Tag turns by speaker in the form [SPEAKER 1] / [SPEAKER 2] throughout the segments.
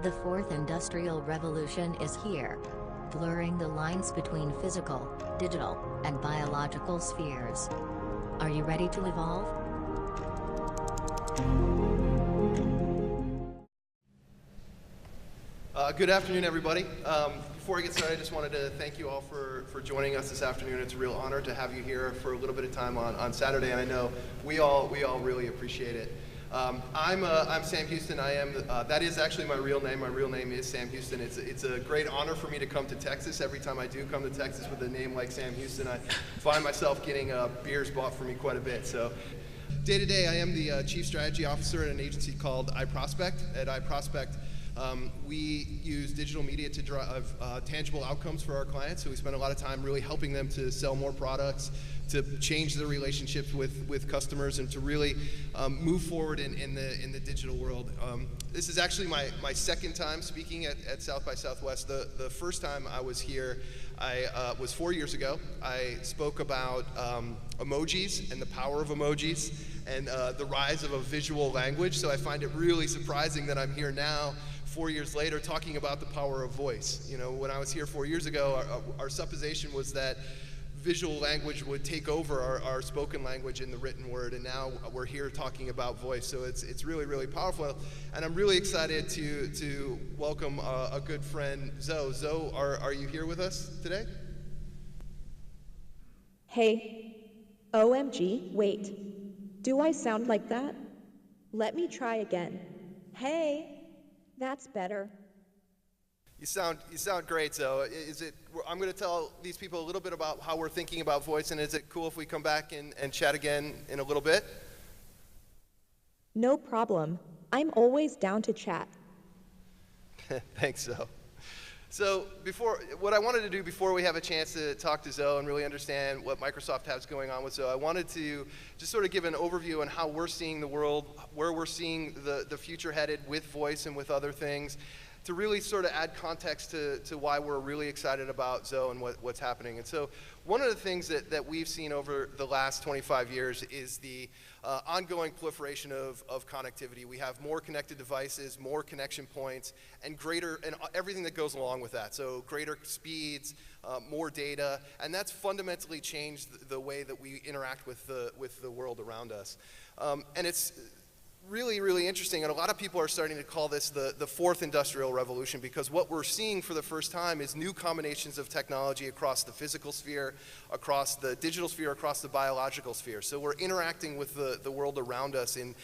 [SPEAKER 1] The fourth industrial revolution is here, blurring the lines between physical, digital, and biological spheres. Are you ready to evolve?
[SPEAKER 2] Good afternoon, everybody. Before I get started, I just wanted to thank you all for joining us this afternoon. It's a real honor to have you here for a little bit of time on Saturday, and I know we all really appreciate it. I'm Sam Houston. That is actually my real name. My real name is Sam Houston. It's a great honor for me to come to Texas. Every time I do come to Texas with a name like Sam Houston, I find myself getting beers bought for me quite a bit. So, day to day, I am the Chief Strategy Officer at an agency called iProspect. At iProspect, we use digital media to drive tangible outcomes for our clients. So we spend a lot of time really helping them to sell more products, to change their relationships with customers, and to really move forward in the digital world. This is actually my second time speaking at South by Southwest. The first time I was here, was 4 years ago. I spoke about emojis and the power of emojis and the rise of a visual language. So I find it really surprising that I'm here now, 4 years later, talking about the power of voice. You know, when I was here 4 years ago, our supposition was that visual language would take over our spoken language in the written word, and now we're here talking about voice. So it's really powerful, and I'm really excited to welcome a good friend, Zo. Zo, are you here with us today?
[SPEAKER 3] Hey, OMG, wait, do I sound like that? Let me try again. Hey, that's better.
[SPEAKER 2] You sound great, Zo. I'm going to tell these people a little bit about how we're thinking about voice, and is it cool if we come back and chat again in a little bit?
[SPEAKER 3] No problem. I'm always down to chat.
[SPEAKER 2] Thanks, Zo. So what I wanted to do before we have a chance to talk to Zo and really understand what Microsoft has going on with Zo, I wanted to just sort of give an overview on how we're seeing the world, where we're seeing the future headed with voice and with other things, to really sort of add context to why we're really excited about Zo and what's happening. And so one of the things that we've seen over the last 25 years is the ongoing proliferation of connectivity. We have more connected devices, more connection points, and everything that goes along with that. So greater speeds, more data, and that's fundamentally changed the way that we interact with the world around us. And it's really interesting, and a lot of people are starting to call this the fourth industrial revolution, because what we're seeing for the first time is new combinations of technology across the physical sphere, across the digital sphere, across the biological sphere. So we're interacting with the world around us in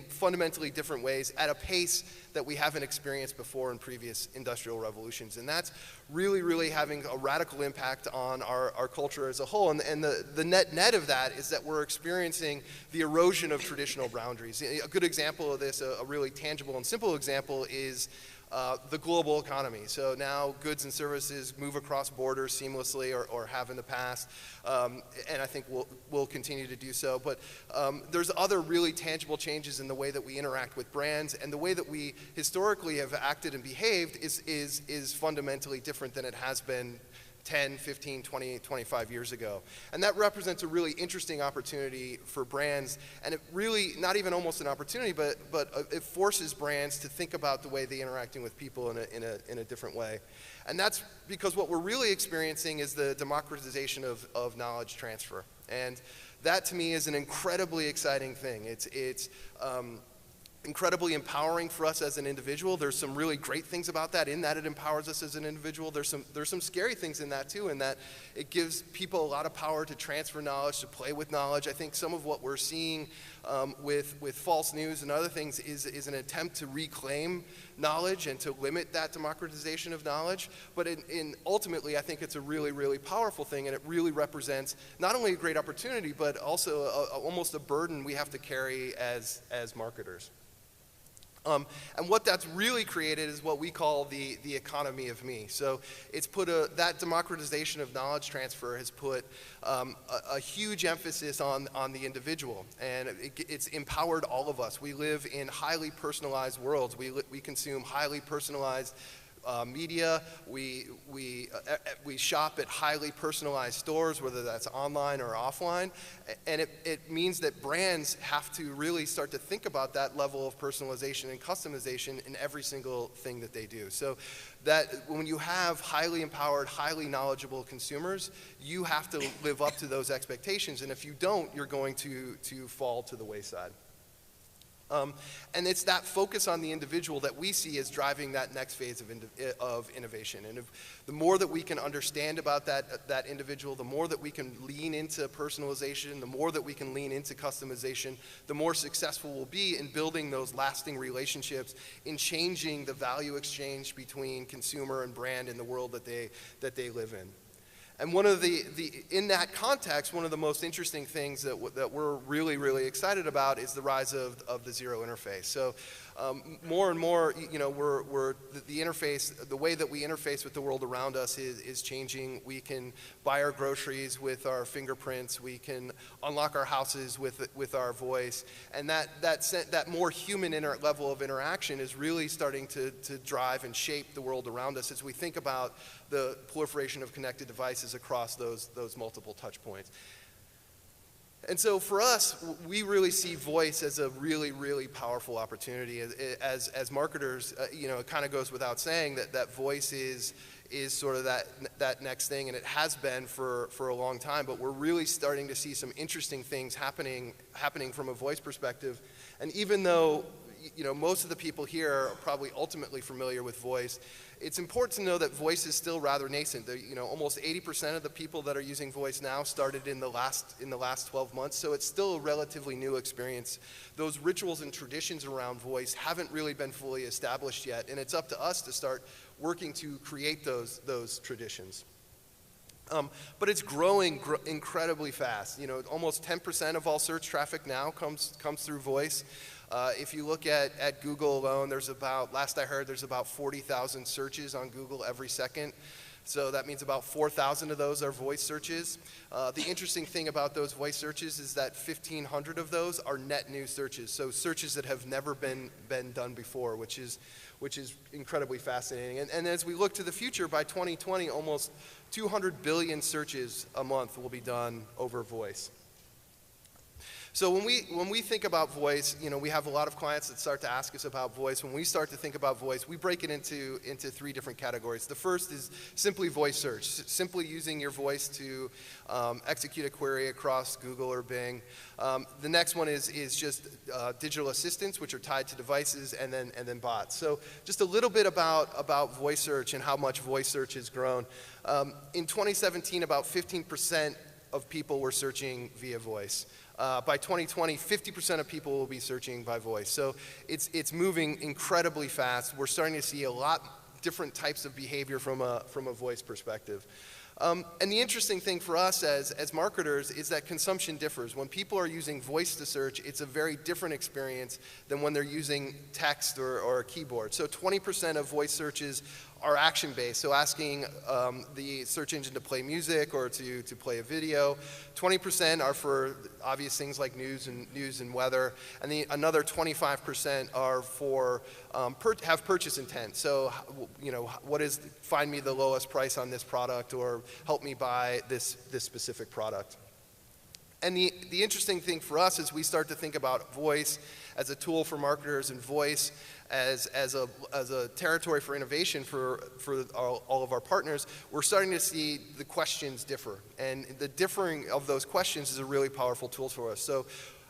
[SPEAKER 2] fundamentally different ways at a pace that we haven't experienced before in previous industrial revolutions. And that's really having a radical impact on our culture as a whole. And the net of that is that we're experiencing the erosion of traditional boundaries. A good example of this, a really tangible and simple example, is the global economy. So now goods and services move across borders seamlessly, or have in the past, and I think we'll continue to do so. But there's other really tangible changes in the way that we interact with brands, and the way that we historically have acted and behaved is fundamentally different than it has been 10, 15, 20, 25 years ago. And that represents a really interesting opportunity for brands, and it really, not even almost an opportunity, but it forces brands to think about the way they're interacting with people in a different way. And that's because what we're really experiencing is the democratization of knowledge transfer. And that, to me, is an incredibly exciting thing. It's incredibly empowering for us as an individual. There's some really great things about that, in that it empowers us as an individual. There's some scary things in that too, in that it gives people a lot of power to transfer knowledge, to play with knowledge. I think some of what we're seeing with false news and other things is an attempt to reclaim knowledge and to limit that democratization of knowledge. But ultimately, I think it's a really powerful thing, and it really represents not only a great opportunity, but also almost a burden we have to carry as marketers. And what that's really created is what we call the economy of me. So it's put that democratization of knowledge transfer has put a huge emphasis on the individual, and it's empowered all of us. We live in highly personalized worlds. We consume highly personalized media. We shop at highly personalized stores, whether that's online or offline, and it means that brands have to really start to think about that level of personalization and customization in every single thing that they do. So that when you have highly empowered, highly knowledgeable consumers, you have to live up to those expectations, and if you don't, you're going to fall to the wayside. And it's that focus on the individual that we see as driving that next phase of innovation. And the more that we can understand about that individual, the more that we can lean into personalization, the more that we can lean into customization, the more successful we'll be in building those lasting relationships, in changing the value exchange between consumer and brand in the world that they live in. And one of in that context, one of the most interesting things that we're really, really excited about is the rise of the zero interface. So more and more, the interface, the way that we interface with the world around us is changing. We can buy our groceries with our fingerprints. We can unlock our houses with our voice. And that more human level of interaction is really starting to drive and shape the world around us as we think about the proliferation of connected devices across those multiple touch points. And so for us, we really see voice as a really, really powerful opportunity. As marketers, it kind of goes without saying that voice is sort of that next thing, and it has been for a long time, but we're really starting to see some interesting things happening from a voice perspective. And even though most of the people here are probably ultimately familiar with voice, it's important to know that voice is still rather nascent. Almost 80% of the people that are using voice now started in the last 12 months, so it's still a relatively new experience. Those rituals and traditions around voice haven't really been fully established yet, and it's up to us to start working to create those traditions. But it's growing incredibly fast. Almost 10% of all search traffic now comes through voice. If you look at Google alone, last I heard, there's about 40,000 searches on Google every second. So that means about 4,000 of those are voice searches. The interesting thing about those voice searches is that 1,500 of those are net new searches. So searches that have never been done before, which is incredibly fascinating. And as we look to the future, by 2020, almost 200 billion searches a month will be done over voice. So when we think about voice, we have a lot of clients that start to ask us about voice. When we start to think about voice, we break it into three different categories. The first is simply voice search, simply using your voice to execute a query across Google or Bing. The next one is just digital assistants, which are tied to devices, and then bots. So just a little bit about voice search and how much voice search has grown. In 2017, about 15% of people were searching via voice. By 2020, 50% of people will be searching by voice. So it's moving incredibly fast. We're starting to see a lot different types of behavior from a voice perspective. And the interesting thing for us as marketers is that consumption differs. When people are using voice to search, it's a very different experience than when they're using text or a keyboard. So 20% of voice searches are action-based, so asking the search engine to play music or to play a video. 20% are for obvious things like news and weather, and another 25% are for have purchase intent. So what is find me the lowest price on this product, or help me buy this specific product. And the interesting thing for us is we start to think about voice as a tool for marketers and voice as a territory for innovation for all of our partners. We're starting to see the questions differ, and the differing of those questions is a really powerful tool for us. So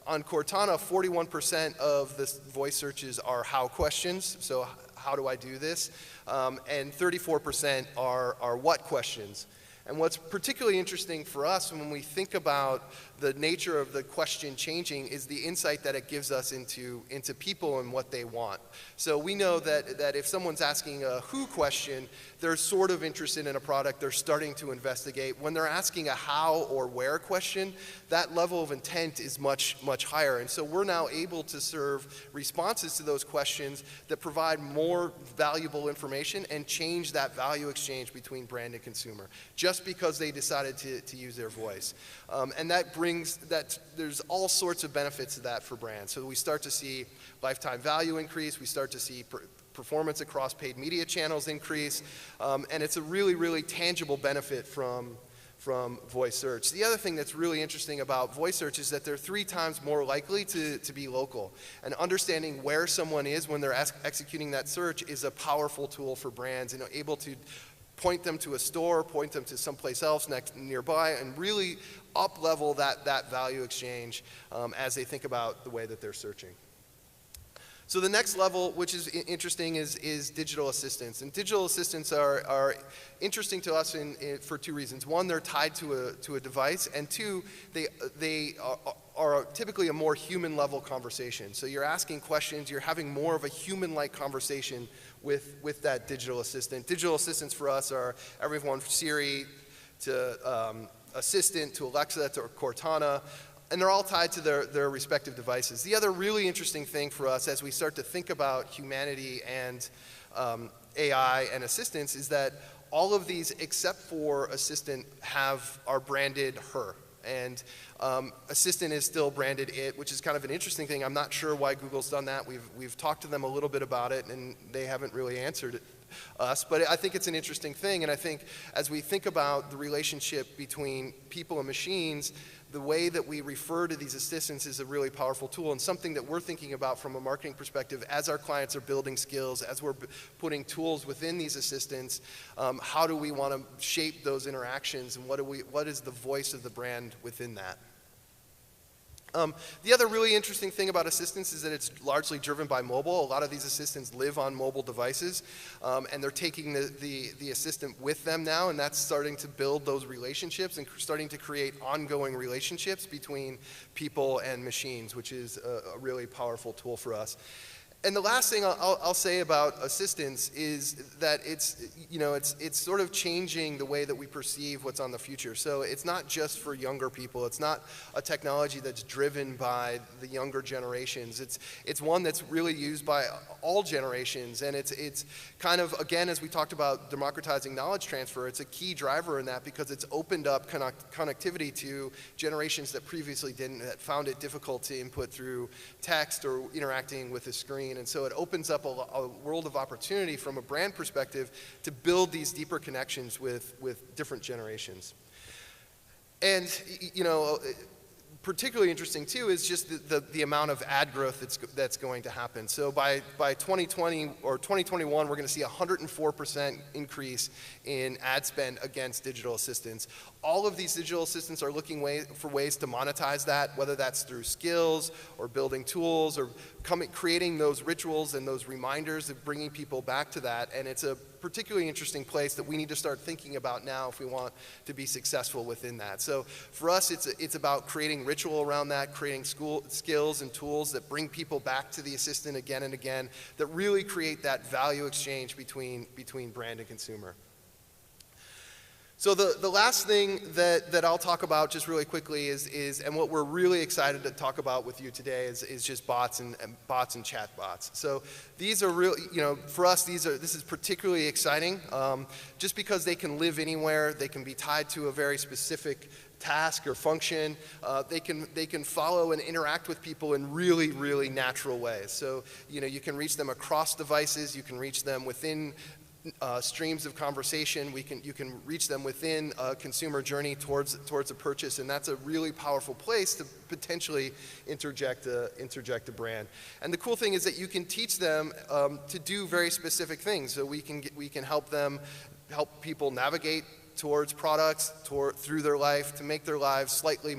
[SPEAKER 2] on Cortana, 41% of the voice searches are how questions, so how do I do this? And 34% are what questions. And what's particularly interesting for us when we think about the nature of the question changing is the insight that it gives us into people and what they want. So we know that if someone's asking a who question, they're sort of interested in a product, they're starting to investigate. When they're asking a how or where question, that level of intent is much, much higher. And so we're now able to serve responses to those questions that provide more valuable information and change that value exchange between brand and consumer, just because they decided to use their voice. And that brings there's all sorts of benefits to that for brands. So we start to see lifetime value increase, we start to see performance across paid media channels increase, and it's a really, really tangible benefit from voice search. The other thing that's really interesting about voice search is that they're 3 times more likely to be local. And understanding where someone is when they're executing that search is a powerful tool for brands, and able to point them to a store, point them to someplace else nearby, and really up-level that value exchange as they think about the way that they're searching. So the next level, which is interesting, is digital assistants. And digital assistants are interesting to us for 2 reasons. One, they're tied to a device, and 2, they are typically a more human-level conversation. So you're asking questions, you're having more of a human-like conversation with that digital assistant. Digital assistants for us are everyone from Siri to Assistant to Alexa to Cortana. And they're all tied to their respective devices. The other really interesting thing for us as we start to think about humanity and AI and assistants is that all of these, except for Assistant, are branded her. And Assistant is still branded it, which is kind of an interesting thing. I'm not sure why Google's done that. We've talked to them a little bit about it, and they haven't really answered us. But I think it's an interesting thing. And I think as we think about the relationship between people and machines, the way that we refer to these assistants is a really powerful tool, and something that we're thinking about from a marketing perspective as our clients are building skills, as we're putting tools within these assistants. How do we want to shape those interactions, and what is the voice of the brand within that? The other really interesting thing about assistants is that it's largely driven by mobile. A lot of these assistants live on mobile devices, and they're taking the assistant with them now, and that's starting to build those relationships and starting to create ongoing relationships between people and machines, which is a really powerful tool for us. And the last thing I'll say about assistants is that it's sort of changing the way that we perceive what's on the future. So it's not just for younger people. It's not a technology that's driven by the younger generations. It's one that's really used by all generations, and it's kind of, again, as we talked about democratizing knowledge transfer, it's a key driver in that because it's opened up connectivity to generations that previously didn't, that found it difficult to input through text or interacting with a screen. And so it opens up a world of opportunity from a brand perspective to build these deeper connections with different generations. And, particularly interesting too is just the amount of ad growth that's going to happen. So by 2020 or 2021, we're going to see a 104% increase in ad spend against digital assistants. All of these digital assistants are looking for ways to monetize that, whether that's through skills or building tools or creating those rituals and those reminders of bringing people back to that. And it's a particularly interesting place that we need to start thinking about now if we want to be successful within that. So for us, it's about creating ritual around that, creating skills and tools that bring people back to the assistant again and again, that really create that value exchange between brand and consumer. So the last thing that I'll talk about just really quickly is and what we're really excited to talk about with you today is just bots and chat bots. So these are real, for us this is particularly exciting just because they can live anywhere, they can be tied to a very specific task or function. They can follow and interact with people in really, really natural ways. So you can reach them across devices, you can reach them within streams of conversation. You can reach them within a consumer journey towards a purchase, and that's a really powerful place to potentially interject a brand. And the cool thing is that you can teach them to do very specific things. So we can help people navigate towards products, through their life, to make their lives slightly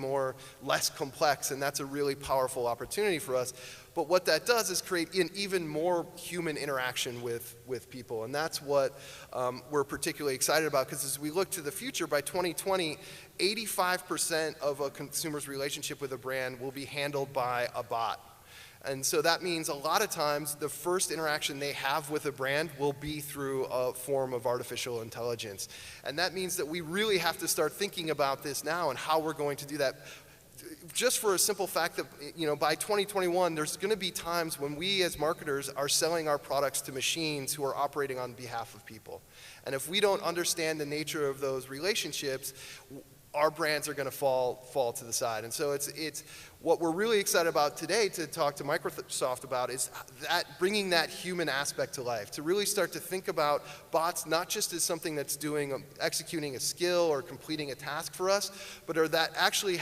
[SPEAKER 2] less complex, and that's a really powerful opportunity for us. But what that does is create an even more human interaction with people, and that's what we're particularly excited about, because as we look to the future, by 2020, 85% of a consumer's relationship with a brand will be handled by a bot. And so that means a lot of times the first interaction they have with a brand will be through a form of artificial intelligence. And that means that we really have to start thinking about this now and how we're going to do that. Just for a simple fact that, by 2021, there's going to be times when we as marketers are selling our products to machines who are operating on behalf of people. And if we don't understand the nature of those relationships, our brands are going to fall to the side. And so it's what we're really excited about today to talk to Microsoft about is that bringing that human aspect to life, to really start to think about bots not just as something that's executing a skill or completing a task for us, but are that actually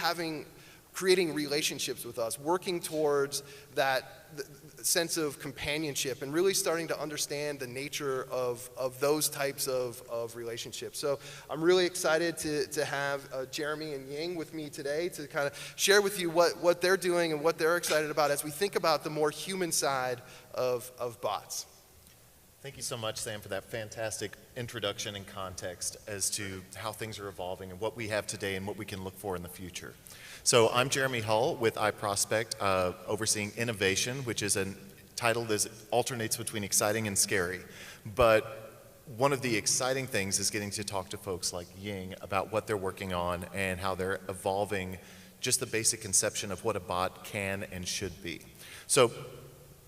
[SPEAKER 2] creating relationships with us, working towards that sense of companionship and really starting to understand the nature of those types of relationships. So I'm really excited to have Jeremy and Ying with me today to kind of share with you what they're doing and what they're excited about as we think about the more human side of bots.
[SPEAKER 4] Thank you so much, Sam, for that fantastic introduction and context as to how things are evolving and what we have today and what we can look for in the future. So I'm Jeremy Hull with iProspect, overseeing innovation, which is a title that alternates between exciting and scary. But one of the exciting things is getting to talk to folks like Ying about what they're working on and how they're evolving just the basic conception of what a bot can and should be. So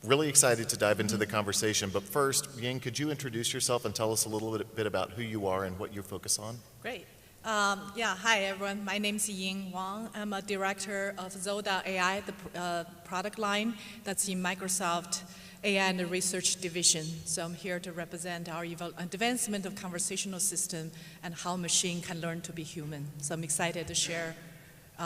[SPEAKER 4] really excited to dive into the conversation. But first, Ying, could you introduce yourself and tell us a little bit about who you are and what you focus on?
[SPEAKER 5] Great. Hi everyone. My name is Ying Wang. I'm a director of Zo.ai, the product line that's in Microsoft AI and Research Division. So I'm here to represent our advancement of conversational system and how machine can learn to be human. So I'm excited to share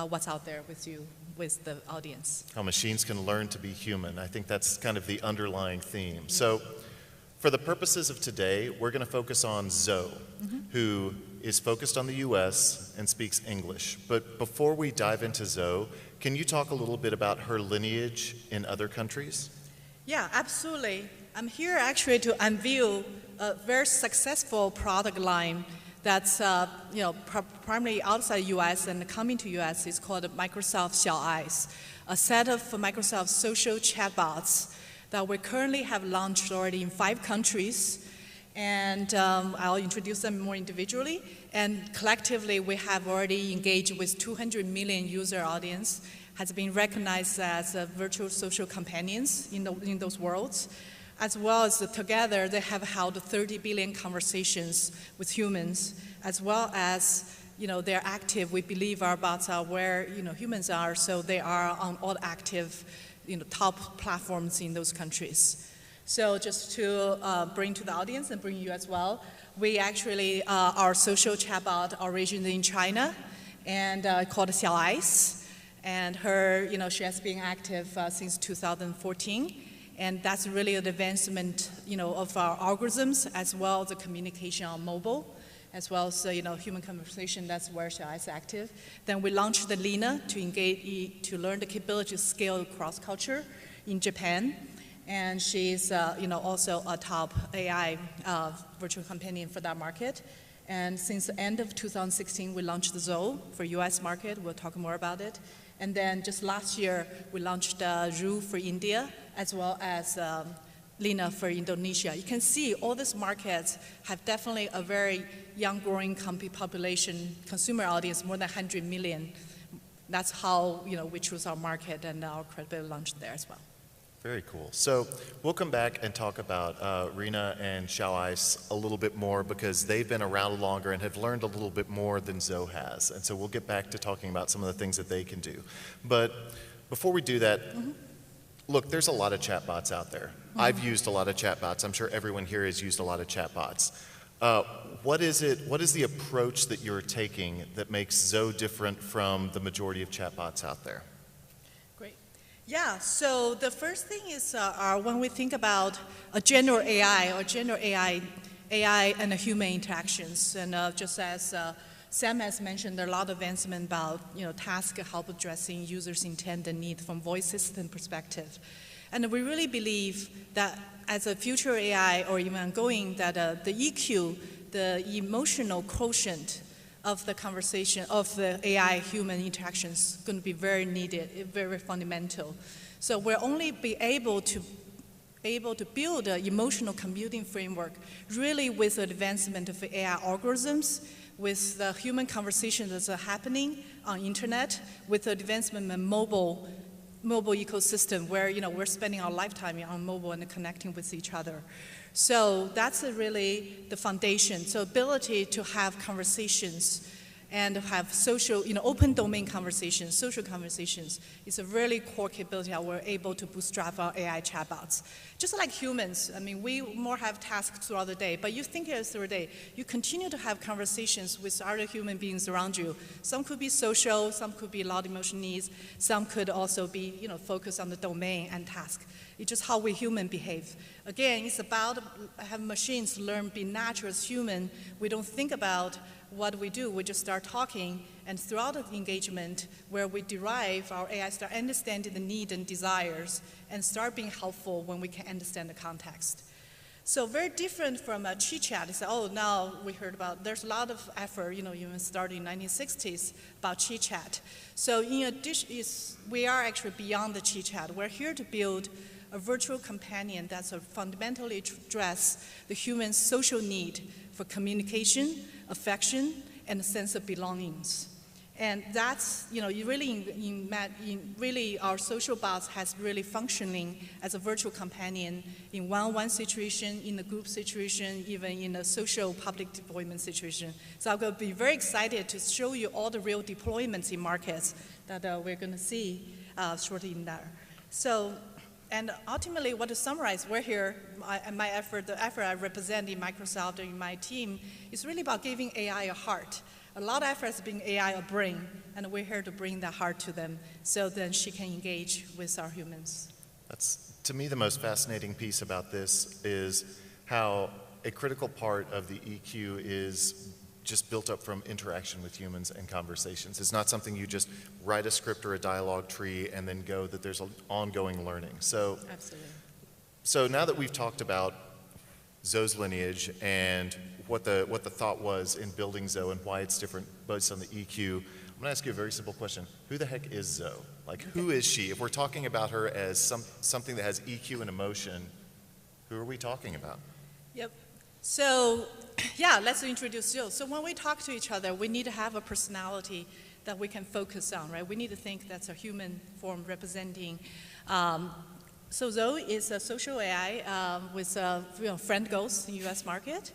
[SPEAKER 5] what's out there with you, with the audience.
[SPEAKER 4] How machines can learn to be human. I think that's kind of the underlying theme. Mm-hmm. So for the purposes of today, we're going to focus on Zo, who is focused on the US and speaks English. But before we dive into Zo, can you talk a little bit about her lineage in other countries?
[SPEAKER 5] Yeah, absolutely. I'm here actually to unveil a very successful product line that's primarily outside US and coming to US. It's called Microsoft Zo.ai, a set of Microsoft social chatbots that we currently have launched already in 5 countries. And I'll introduce them more individually. And collectively, we have already engaged with 200 million user audience, has been recognized as virtual social companions in those worlds, as well as together they have held 30 billion conversations with humans, as well as they're active. We believe our bots are where humans are, so they are on all active top platforms in those countries. So just to bring to the audience and bring you as well, we actually, our social chatbot originated in China and called Zo.ai. And her, she has been active since 2014. And that's really an advancement, of our algorithms as well as the communication on mobile, as well as, human conversation. That's where Zo.ai is active. Then we launched the Lina to engage, to learn the capability to scale across culture in Japan. And she's, also a top AI virtual companion for that market. And since the end of 2016, we launched the Zo for US market. We'll talk more about it. And then just last year, we launched Ru for India, as well as Lina for Indonesia. You can see all these markets have definitely a very young, growing population, consumer audience, more than 100 million. That's how, we choose our market and our credibility launched there as well.
[SPEAKER 4] Very cool. So we'll come back and talk about Rina and Zo.ai a little bit more because they've been around longer and have learned a little bit more than Zo has. And so we'll get back to talking about some of the things that they can do. But before we do that, look, there's a lot of chatbots out there. I've used a lot of chatbots. I'm sure everyone here has used a lot of chatbots. What is the approach that you're taking that makes Zo different from the majority of chatbots out there?
[SPEAKER 5] Yeah, so the first thing is when we think about a general AI or general AI and human interactions, and just as Sam has mentioned, there are a lot of advancement about task help addressing users' intent and need from voice system perspective, and we really believe that as a future AI or even ongoing, that the EQ, the emotional quotient of the conversation, of the AI-human interactions, going to be very needed, very fundamental. So we'll only be able to build an emotional computing framework really with the advancement of AI algorithms, with the human conversations that are happening on internet, with the advancement of mobile ecosystem where we're spending our lifetime on mobile and connecting with each other. So that's really the foundation. So ability to have conversations and have social, open domain conversations, social conversations. It's a really core capability how we're able to bootstrap our AI chatbots. Just like humans, I mean, we more have tasks throughout the day, but you think it through the day, you continue to have conversations with other human beings around you. Some could be social, some could be loud emotion needs, some could also be, focused on the domain and task. It's just how we human behave. Again, it's about having machines learn, be natural as human. We don't think about what we do, we just start talking, and throughout the engagement, where we derive our AI, start understanding the need and desires, and start being helpful when we can understand the context. So very different from a chit-chat. It's now we heard about, there's a lot of effort, even starting in the 1960s about chit-chat. So in addition, we are actually beyond the chit-chat. We're here to build a virtual companion that's fundamentally address the human's social need for communication, affection, and a sense of belongings. And that's, really our social bots has really functioning as a virtual companion in one-on-one situation, in a group situation, even in a social public deployment situation. So I'm going to be very excited to show you all the real deployments in markets that we're going to see shortly in there. So, and ultimately, what to summarize, we're here, the effort I represent in Microsoft and in my team is really about giving AI a heart. A lot of effort is being AI a brain, and we're here to bring that heart to them so then she can engage with our humans.
[SPEAKER 4] That's, to me, the most fascinating piece about this is how a critical part of the EQ is just built up from interaction with humans and conversations. It's not something you just write a script or a dialogue tree and then go, that there's an ongoing learning. So, absolutely. So now that we've talked about Zo's lineage and what the thought was in building Zo and why it's different based on the EQ, I'm gonna ask you a very simple question. Who the heck is Zo? Like, who is she? If we're talking about her as something that has EQ and emotion, who are we talking about?
[SPEAKER 5] Yep. So, yeah, let's introduce Zo. So when we talk to each other, we need to have a personality that we can focus on, right? We need to think that's a human form representing. So Zo is a social AI with friend goals in the US market.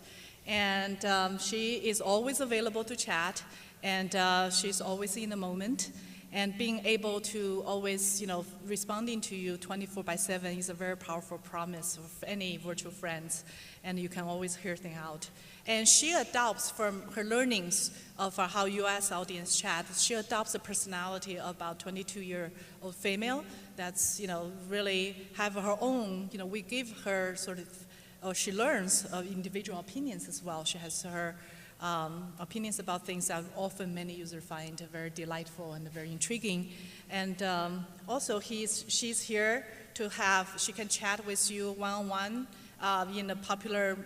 [SPEAKER 5] And she is always available to chat, and she's always in the moment. And being able to always, responding to you 24/7 is a very powerful promise of any virtual friends, and you can always hear things out. And she adopts from her learnings of how US audience chat, she adopts a personality of about 22-year-old female that's, really have her own, we give her sort of, she learns individual opinions as well. She has her opinions about things that often many users find very delightful and very intriguing. And also she's here to she can chat with you one-on-one in the popular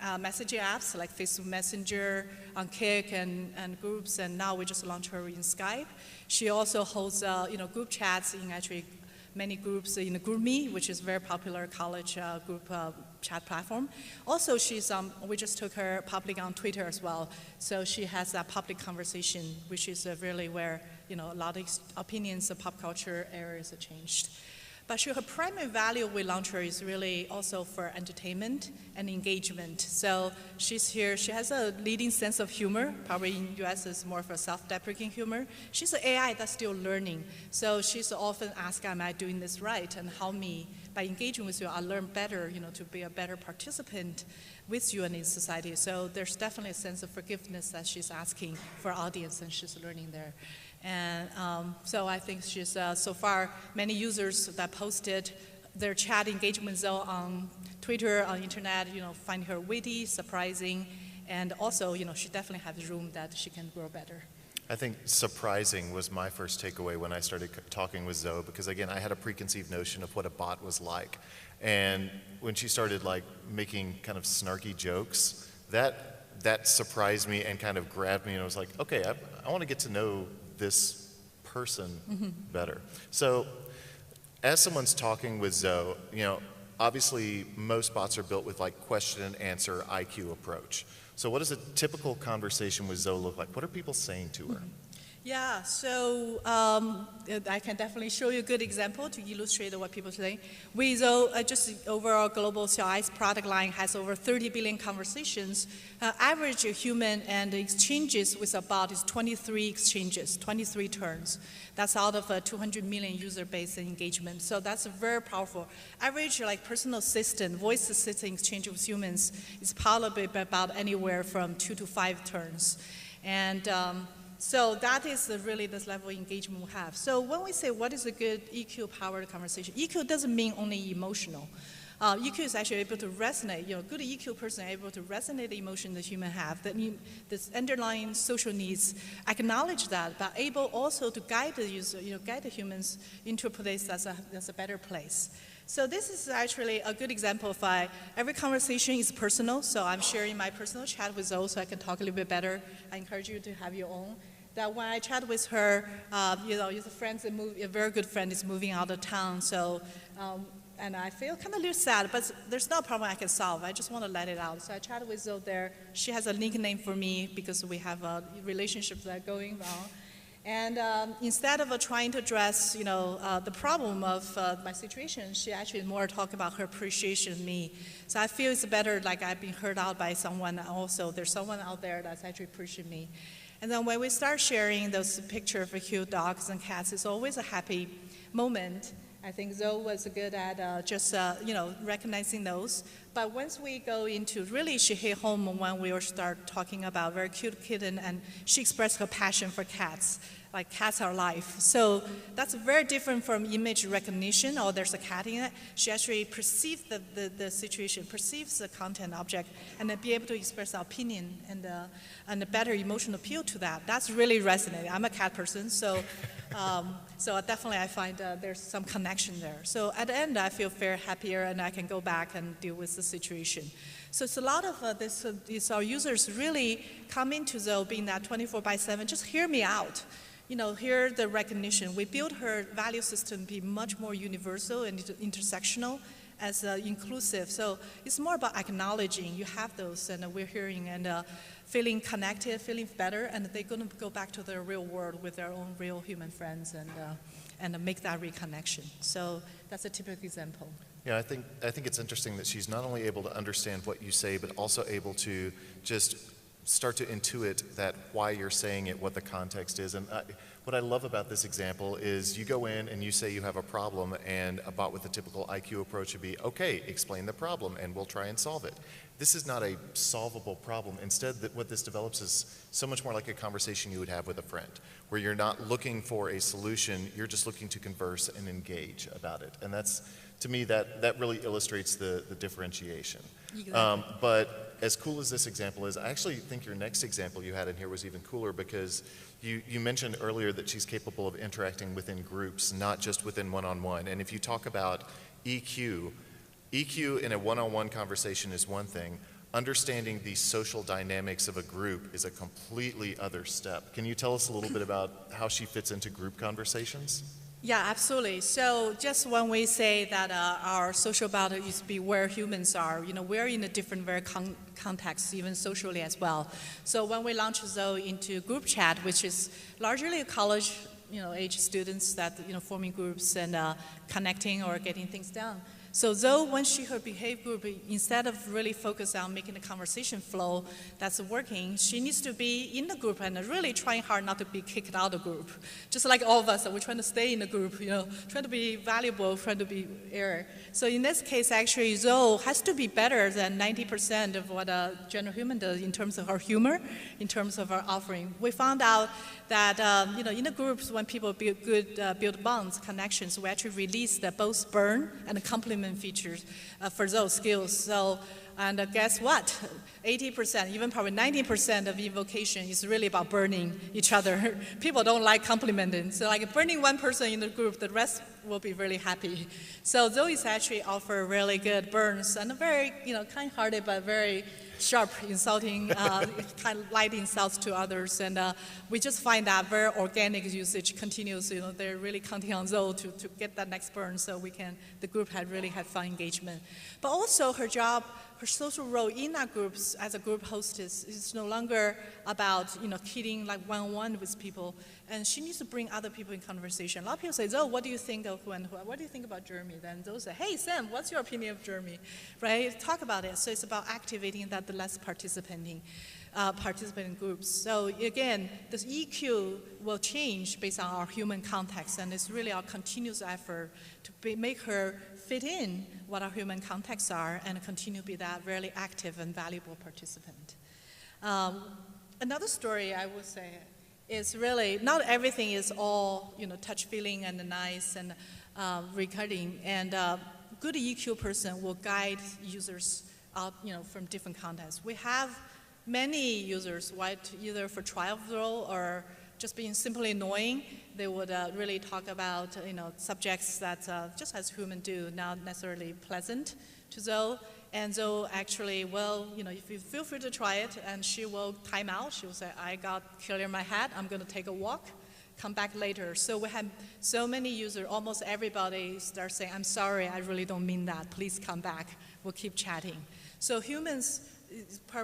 [SPEAKER 5] messaging apps like Facebook Messenger, on Kik and groups, and now we just launched her in Skype. She also holds group chats in actually many groups in the GroupMe, which is a very popular college group chat platform. Also, we just took her public on Twitter as well. So she has that public conversation, which is really where, a lot of opinions of pop culture areas have changed. But her primary value we launched her is really also for entertainment and engagement. So she's here, she has a leading sense of humor, probably in the US it's more of a self-deprecating humor. She's an AI that's still learning. So she's often asked, am I doing this right? And how by engaging with you, I learn better, to be a better participant with you and in society. So there's definitely a sense of forgiveness that she's asking for our audience, and she's learning there. And so I think she's, so far, many users that posted their chat engagement Zo on Twitter, on internet, find her witty, surprising, and also, she definitely has room that she can grow better.
[SPEAKER 4] I think surprising was my first takeaway when I started talking with Zo, because again, I had a preconceived notion of what a bot was like. And when she started making kind of snarky jokes, that surprised me and kind of grabbed me, and I was like, okay, I want to get to know this person better. So as someone's talking with Zo, obviously most bots are built with question and answer IQ approach. So what does a typical conversation with Zo look like? What are people saying to her?
[SPEAKER 5] Yeah, so I can definitely show you a good example to illustrate what people say. We, though, just overall global Zo.ai's product line has over 30 billion conversations. Average human and exchanges with a bot is 23 exchanges, 23 turns. That's out of a 200 million user base and engagement. So that's very powerful. Average like personal assistant, voice assistant exchange with humans is probably about anywhere from 2 to 5 turns. And so that is really this level of engagement we have. So when we say what is a good EQ-powered conversation, EQ doesn't mean only emotional. EQ is actually able to resonate. Good EQ person is able to resonate the emotion that humans have, that this underlying social needs, acknowledge that, but able also to guide the user, guide the humans into a place that's a better place. So this is actually a good example of every conversation is personal. So I'm sharing my personal chat with Zo so I can talk a little bit better. I encourage you to have your own. That when I chat with her, a very good friend is moving out of town. So, and I feel kind of a little sad, but there's no problem I can solve. I just want to let it out. So I chatted with Zo there. She has a nickname for me because we have a relationship that going on. And instead of trying to address, the problem of my situation, she actually more talk about her appreciation of me. So I feel it's better like I've been heard out by someone also. There's someone out there that's actually appreciating me. And then when we start sharing those pictures of cute dogs and cats, it's always a happy moment. I think Zo was good at just recognizing those. But once we go into really, she hit home when we start talking about very cute kitten, and she expressed her passion for cats. Like cats are life. So that's very different from image recognition, or there's a cat in it. She actually perceives the situation, perceives the content object, and then be able to express our opinion and a better emotional appeal to that. That's really resonating. I'm a cat person, so definitely I find there's some connection there. So at the end, I feel very happier, and I can go back and deal with the situation. So it's a lot of this, our users really come into Zo being that 24/7, just hear me out. Hear the recognition. We built her value system to be much more universal and intersectional as inclusive. So it's more about acknowledging you have those, and we're hearing and feeling connected, feeling better, and they're going to go back to their real world with their own real human friends and make that reconnection. So that's a typical example.
[SPEAKER 4] Yeah, I think it's interesting that she's not only able to understand what you say, but also able to just start to intuit that why you're saying it, what the context is. And what I love about this example is you go in and you say you have a problem, and a bot with the typical IQ approach would be, okay, explain the problem and we'll try and solve it. This is not a solvable problem. Instead, what this develops is so much more like a conversation you would have with a friend, where you're not looking for a solution, you're just looking to converse and engage about it. And that's, to me, that really illustrates the differentiation.
[SPEAKER 5] Exactly.
[SPEAKER 4] But as cool as this example is, I actually think your next example you had in here was even cooler, because you mentioned earlier that she's capable of interacting within groups, not just within one-on-one. And if you talk about EQ in a one-on-one conversation is one thing. Understanding the social dynamics of a group is a completely other step. Can you tell us a little bit about how she fits into group conversations?
[SPEAKER 5] Yeah, absolutely. So just when we say that our social battle is be where humans are, we're in a different very context, even socially as well. So when we launch Zo into group chat, which is largely college age students that forming groups and connecting or getting things done. So Zo, when her behave group, instead of really focus on making the conversation flow that's working, she needs to be in the group and really trying hard not to be kicked out of the group. Just like all of us, we're trying to stay in the group, trying to be valuable, trying to be air. So in this case, actually, Zo has to be better than 90% of what a general human does in terms of her humor, in terms of her offering. We found out that in the groups, when people build bonds, connections, we actually release both burn and compliment features for those skills. So, and guess what? 80%, even probably 90% of evocation is really about burning each other. People don't like complimenting. So like burning one person in the group, the rest will be really happy. So Zoe's actually offer really good burns and a very, kind-hearted but very sharp, insulting, kind of light insults to others. And we just find that very organic usage continues. They're really counting on Zoe to get that next burn so the group really had fun engagement. But also her social role in our groups as a group hostess is no longer about kidding like one-on-one with people, and she needs to bring other people in conversation. A lot of people say, Zo, what do you think of who and who? What do you think about Jeremy? Then Zo say, hey Sam, what's your opinion of Jeremy? Right? Talk about it. So it's about activating the less participating groups. So again, this EQ will change based on our human context, and it's really our continuous effort to make her fit in what our human contexts are and continue to be that really active and valuable participant. Another story I would say is really not everything is all touch feeling and nice and recording, and good EQ person will guide users out from different contexts. We have many users, either for trial role or just being simply annoying. They would really talk about subjects that just as humans do, not necessarily pleasant to Zo. And Zo actually will, if you feel free to try it, and she will time out. She will say, I got clear in my head, I'm going to take a walk, come back later. So we have so many users, almost everybody starts saying, I'm sorry, I really don't mean that, please come back, we'll keep chatting. So humans,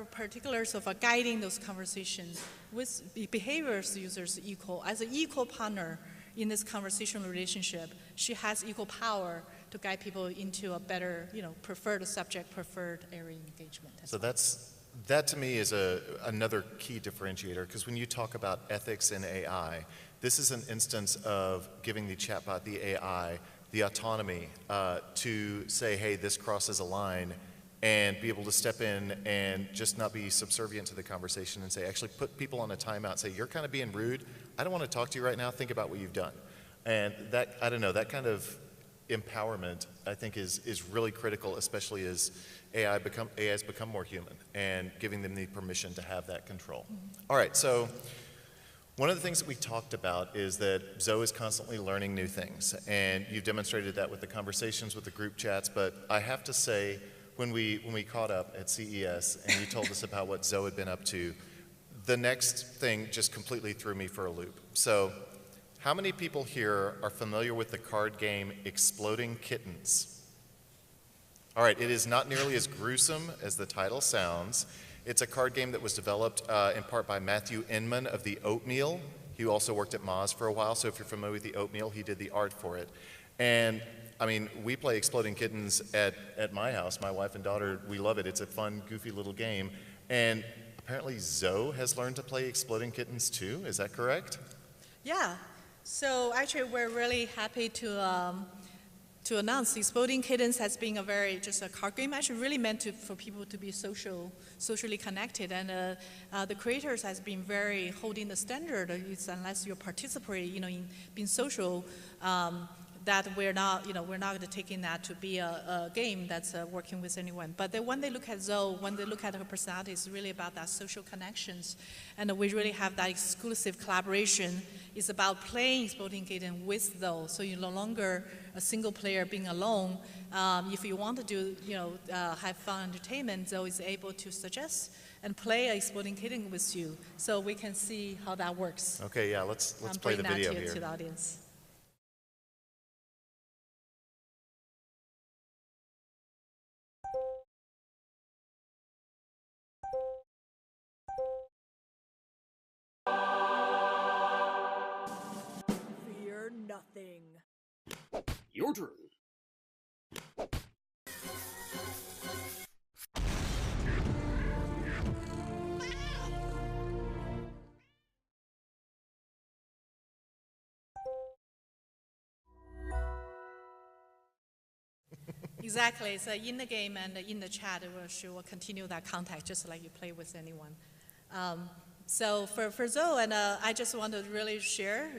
[SPEAKER 5] particulars of guiding those conversations with behaviors users equal. As an equal partner in this conversational relationship, she has equal power to guide people into a better, preferred subject, preferred area engagement.
[SPEAKER 4] So that to me is another key differentiator, because when you talk about ethics in AI, this is an instance of giving the chatbot, the AI, the autonomy to say, hey, this crosses a line, and be able to step in and just not be subservient to the conversation and say, actually put people on a timeout, say, you're kind of being rude, I don't want to talk to you right now, think about what you've done. And that, I don't know, that kind of empowerment, I think is really critical, especially as AIs become more human, and giving them the permission to have that control. All right, so one of the things that we talked about is that Zo is constantly learning new things, and you've demonstrated that with the conversations, with the group chats, but I have to say, when we caught up at CES and you told us about what Zo had been up to, the next thing just completely threw me for a loop. So, how many people here are familiar with the card game Exploding Kittens? All right, it is not nearly as gruesome as the title sounds. It's a card game that was developed in part by Matthew Inman of the Oatmeal. He also worked at Moz for a while, so if you're familiar with the Oatmeal, he did the art for it. And I mean, we play Exploding Kittens at my house, my wife and daughter, we love it. It's a fun, goofy little game. And apparently Zo has learned to play Exploding Kittens too, is that correct?
[SPEAKER 5] Yeah, so actually we're really happy to announce Exploding Kittens has been just a card game, actually really meant for people to be socially connected. And the creators has been very holding the standard. It's unless you're participating, in being social, that we're not going to take in that to be a game that's working with anyone. But when they look at Zo, when they look at her personality, it's really about that social connections. And we really have that exclusive collaboration. It's about playing Exploding Kitten with Zo. So you're no longer a single player being alone. If you want to do, have fun entertainment, Zo is able to suggest and play Exploding Kitten with you. So we can see how that works.
[SPEAKER 4] Okay, yeah, let's play the video here.
[SPEAKER 5] To the audience.
[SPEAKER 6] Fear nothing.
[SPEAKER 7] Your turn.
[SPEAKER 5] Exactly. So in the game and in the chat, she will continue that contact just like you play with anyone. So for Zo, and I just want to really share,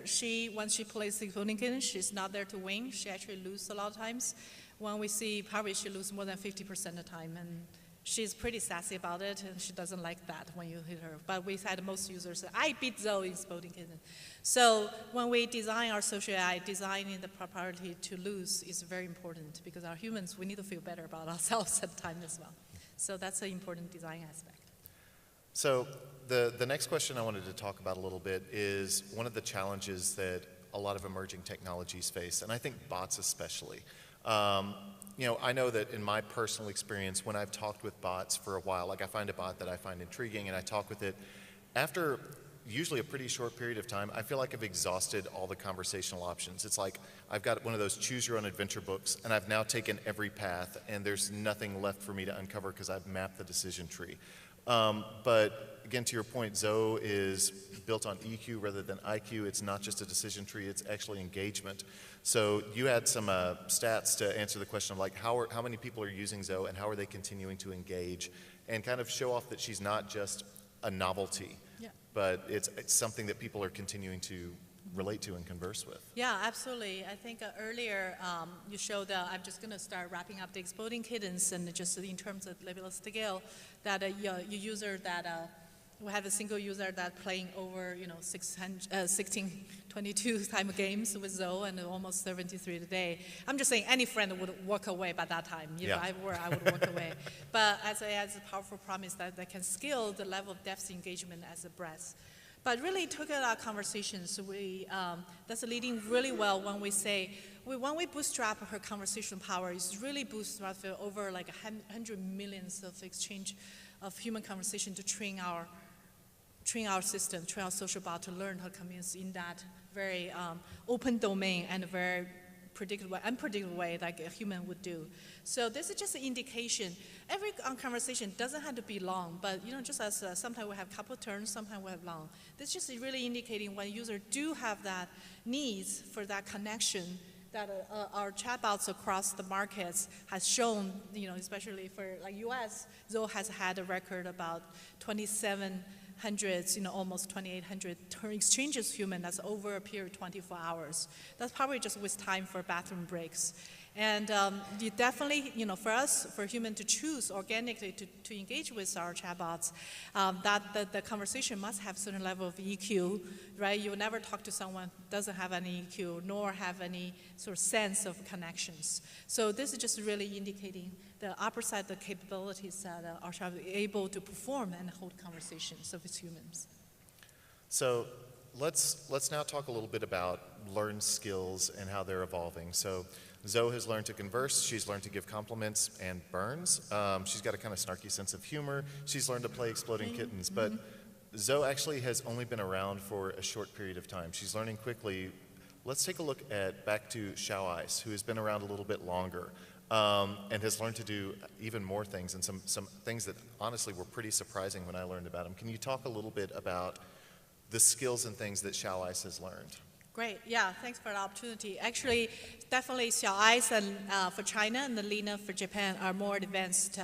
[SPEAKER 5] when she plays Exploding Kitten, she's not there to win. She actually loses a lot of times. When we see, probably she loses more than 50% of the time. And she's pretty sassy about it, and she doesn't like that when you hit her. But we've had most users say, I beat Zo in Exploding Kitten. So when we design our social AI, designing the propriety to lose is very important, because our humans, we need to feel better about ourselves at the time as well. So that's an important design aspect.
[SPEAKER 4] So the next question I wanted to talk about a little bit is one of the challenges that a lot of emerging technologies face, and I think bots especially. I know that in my personal experience, when I've talked with bots for a while, like I find a bot that I find intriguing and I talk with it, after usually a pretty short period of time, I feel like I've exhausted all the conversational options. It's like I've got one of those choose your own adventure books and I've now taken every path and there's nothing left for me to uncover because I've mapped the decision tree. But again, to your point, Zo is built on EQ rather than IQ. It's not just a decision tree, it's actually engagement. So you had some stats to answer the question of like how many people are using Zo and how are they continuing to engage, and kind of show off that she's not just a novelty, but it's something that people are continuing to relate to and converse with.
[SPEAKER 5] Yeah, absolutely. I think earlier you showed, I'm just going to start wrapping up the exploding kittens, and just in terms of level of scale, that your user that we have a single user that playing over 1622 time games with Zo and almost 73 today. I'm just saying any friend would walk away by that time. If I were, I would walk away. But as a powerful promise that they can scale the level of depth engagement as a breadth. But really, took at our conversations, that's leading really well when we say, when we bootstrap her conversational power, it's really bootstrap over like 100 millions of exchange of human conversation to train our system, train our social bot to learn how to communicate in that very open domain and very unpredictable way like a human would do. So this is just an indication. Every conversation doesn't have to be long, but just as sometimes we have couple turns, sometimes we have long. This is just really indicating when users do have that needs for that connection that our chatbots across the markets has shown, especially for like US, Zo has had a record about 2,700, almost 2,800 exchanges human. That's over a period of 24 hours. That's probably just with time for bathroom breaks. And you definitely, for us, for human to choose organically to engage with our chatbots, that the conversation must have a certain level of EQ, right? You will never talk to someone who doesn't have any EQ, nor have any sort of sense of connections. So this is just really indicating the upper side, the capabilities that our chatbot is able to perform and hold conversations with humans.
[SPEAKER 4] So let's now talk a little bit about learned skills and how they're evolving. So Zo has learned to converse, she's learned to give compliments and burns. She's got a kind of snarky sense of humor. She's learned to play exploding kittens, but Zo actually has only been around for a short period of time. She's learning quickly. Let's take a look back to Zo.ai, who has been around a little bit longer and has learned to do even more things, and some things that honestly were pretty surprising when I learned about him. Can you talk a little bit about the skills and things that Zo.ai has learned?
[SPEAKER 5] Great, yeah, thanks for the opportunity. Actually, definitely Zo.ai for China and the Lina for Japan are more advanced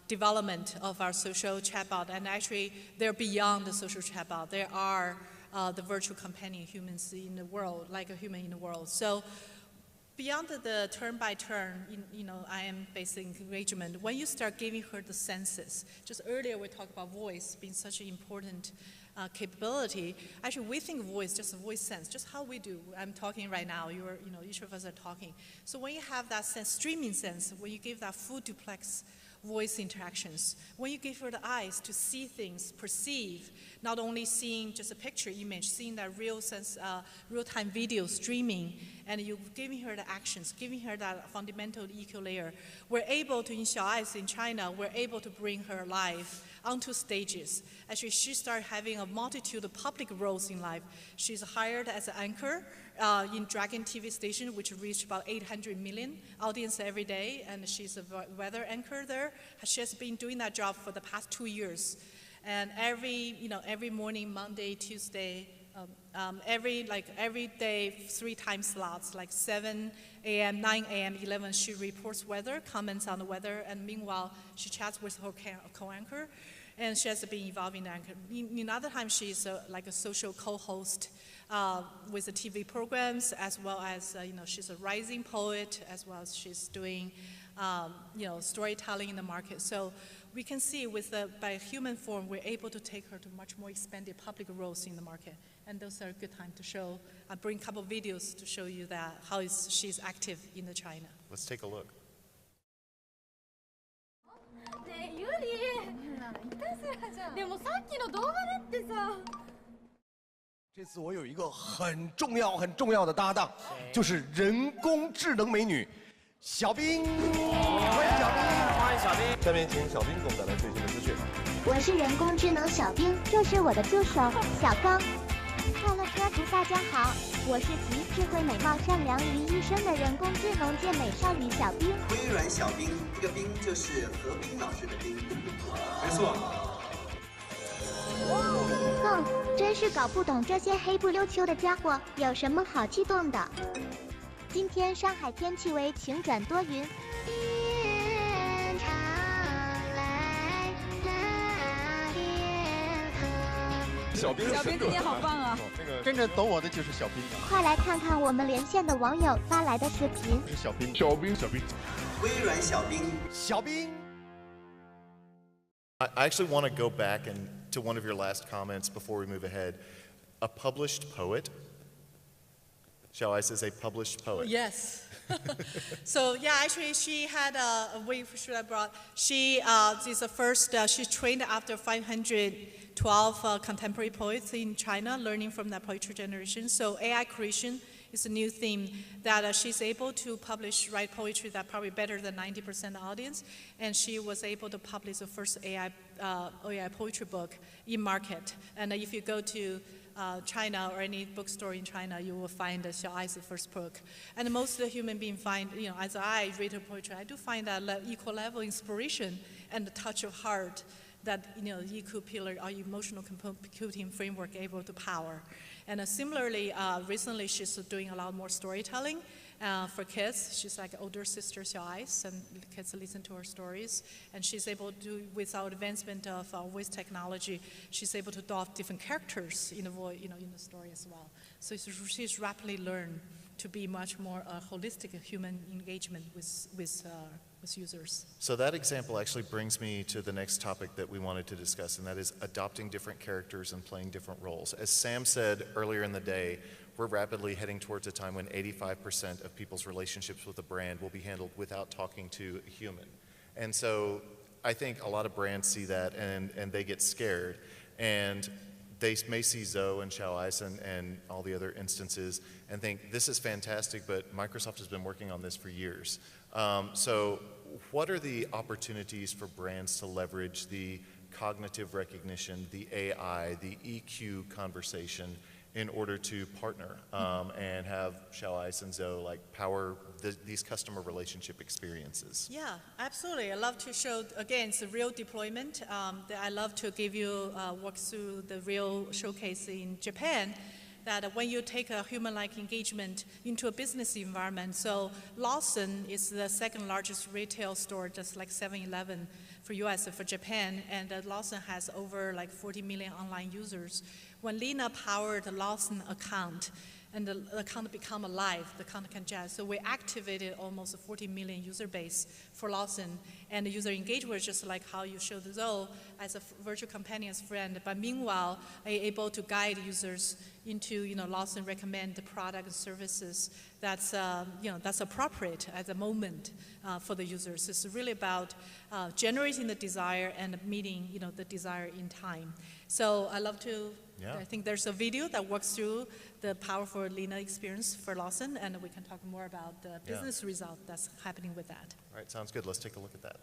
[SPEAKER 5] development of our social chatbot, and actually they're beyond the social chatbot. They are the virtual companion humans in the world, like a human in the world. So beyond the turn by turn, I am based engagement, when you start giving her the senses, just earlier we talked about voice being such an important capability. Actually, we think voice, just a voice sense, just how we do. I'm talking right now, each of us are talking. So when you have that sense, streaming sense, when you give that full duplex voice interactions, when you give her the eyes to see things, perceive, not only seeing just a picture image, seeing that real sense, real-time video streaming, and you giving her the actions, giving her that fundamental EQ layer. We're able to, in Zo.ai in China, we're able to bring her live onto stages. Actually, she started having a multitude of public roles in life. She's hired as an anchor in Dragon TV station, which reached about 800 million audience every day, and she's a weather anchor there. She has been doing that job for the past 2 years. And every morning, Monday, Tuesday, every day, 3 time slots, like 7 a.m., 9 a.m., 11, she reports weather, comments on the weather, and meanwhile, she chats with her co-anchor, and she has been evolving the anchor. In other times, she's like a social co-host with the TV programs, as well as, she's a rising poet, as well as she's doing, storytelling in the market. So we can see by human form, we're able to take her to much more expanded public roles in the market. And those are a good time to show. I bring a couple of videos to show you how she's active in the China.
[SPEAKER 4] Let's take a look.
[SPEAKER 8] ねえユリいたずらじゃんでもさっきの動画だってさ
[SPEAKER 9] 这次我有一个很重要的搭档，就是人工智能美女小兵，欢迎小兵，
[SPEAKER 7] 欢迎小兵。
[SPEAKER 9] 下面请小兵给我们带来最新的资讯。
[SPEAKER 10] 我是人工智能小兵，这是我的助手小刚。快乐家族大家好，我是集智慧、美貌、善良于一身的人工智能健美少女小兵。
[SPEAKER 11] 微软小兵，这个兵就是何冰老师的兵。没错。
[SPEAKER 10] 哼，真是搞不懂这些黑不溜秋的家伙有什么好激动的。今天上海天气为晴转多云。
[SPEAKER 9] 小兵
[SPEAKER 6] 今天好棒啊！
[SPEAKER 9] 真正懂我的就是小兵。
[SPEAKER 10] 快来看看我们连线的网友发来的视频。
[SPEAKER 9] 是小兵，
[SPEAKER 11] 微软小兵，
[SPEAKER 9] 小兵。
[SPEAKER 4] I actually want to go back to one of your last comments before we move ahead. A published poet. Xiaoai says a published poet.
[SPEAKER 5] Yes. So yeah, actually she had a way should I brought. She is the first. She trained after 512 contemporary poets in China, learning from that poetry generation. So AI creation is a new theme that she's able to write poetry that probably better than 90% of the audience, and she was able to publish the first AI poetry book in market. And if you go to China or any bookstore in China, you will find Xiaoai's first book. And most of the human beings find, as I read her poetry, I do find that equal level inspiration and the touch of heart that, EQ pillar or emotional computing framework able to power. And similarly, recently she's doing a lot more storytelling for kids. She's like an older sister Xiaoai, and kids listen to her stories. And she's able to, with our advancement of voice technology, she's able to adopt different characters in the in the story as well. So she's rapidly learned to be much more holistic human engagement with users.
[SPEAKER 4] So that example actually brings me to the next topic that we wanted to discuss, and that is adopting different characters and playing different roles. As Sam said earlier in the day, we're rapidly heading towards a time when 85% of people's relationships with a brand will be handled without talking to a human. And so I think a lot of brands see that and they get scared. And they may see Zo and Xiaoai and all the other instances and think, this is fantastic, but Microsoft has been working on this for years. So what are the opportunities for brands to leverage the cognitive recognition, the AI, the EQ conversation in order to partner and have Xiaoai and Zo power these customer relationship experiences?
[SPEAKER 5] Yeah, absolutely. I love to show, again, it's a real deployment. I love to give you walk through the real showcase in Japan, that when you take a human-like engagement into a business environment, so Lawson is the second largest retail store, just like 7-Eleven for US and for Japan, and Lawson has over 40 million online users. When Lina powered the Lawson account, and the account become alive, the account can jazz. So we activated almost a 40 million user base for Lawson, and the user engagement was just like how you showed Zo as a virtual companion's friend, but meanwhile, able to guide users into, Lawson recommend the product and services that's, that's appropriate at the moment for the users. It's really about generating the desire and meeting, the desire in time. So I love to, I think there's a video that walks through the powerful Lina experience for Lawson, and we can talk more about the business result that's happening with that.
[SPEAKER 4] All right, sounds good. Let's take a look at that.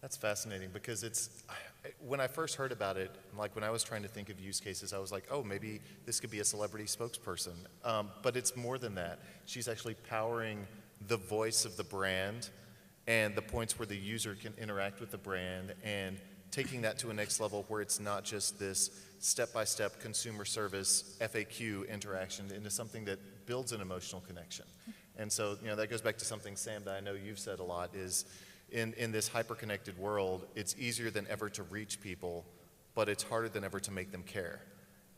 [SPEAKER 4] That's fascinating because when I first heard about it, like when I was trying to think of use cases, I was like, oh, maybe this could be a celebrity spokesperson. But it's more than that. She's actually powering the voice of the brand and the points where the user can interact with the brand and taking that to a next level where it's not just this step-by-step consumer service FAQ interaction into something that builds an emotional connection. And so, that goes back to something, Sam, that I know you've said a lot is, in this hyper-connected world, it's easier than ever to reach people, but it's harder than ever to make them care.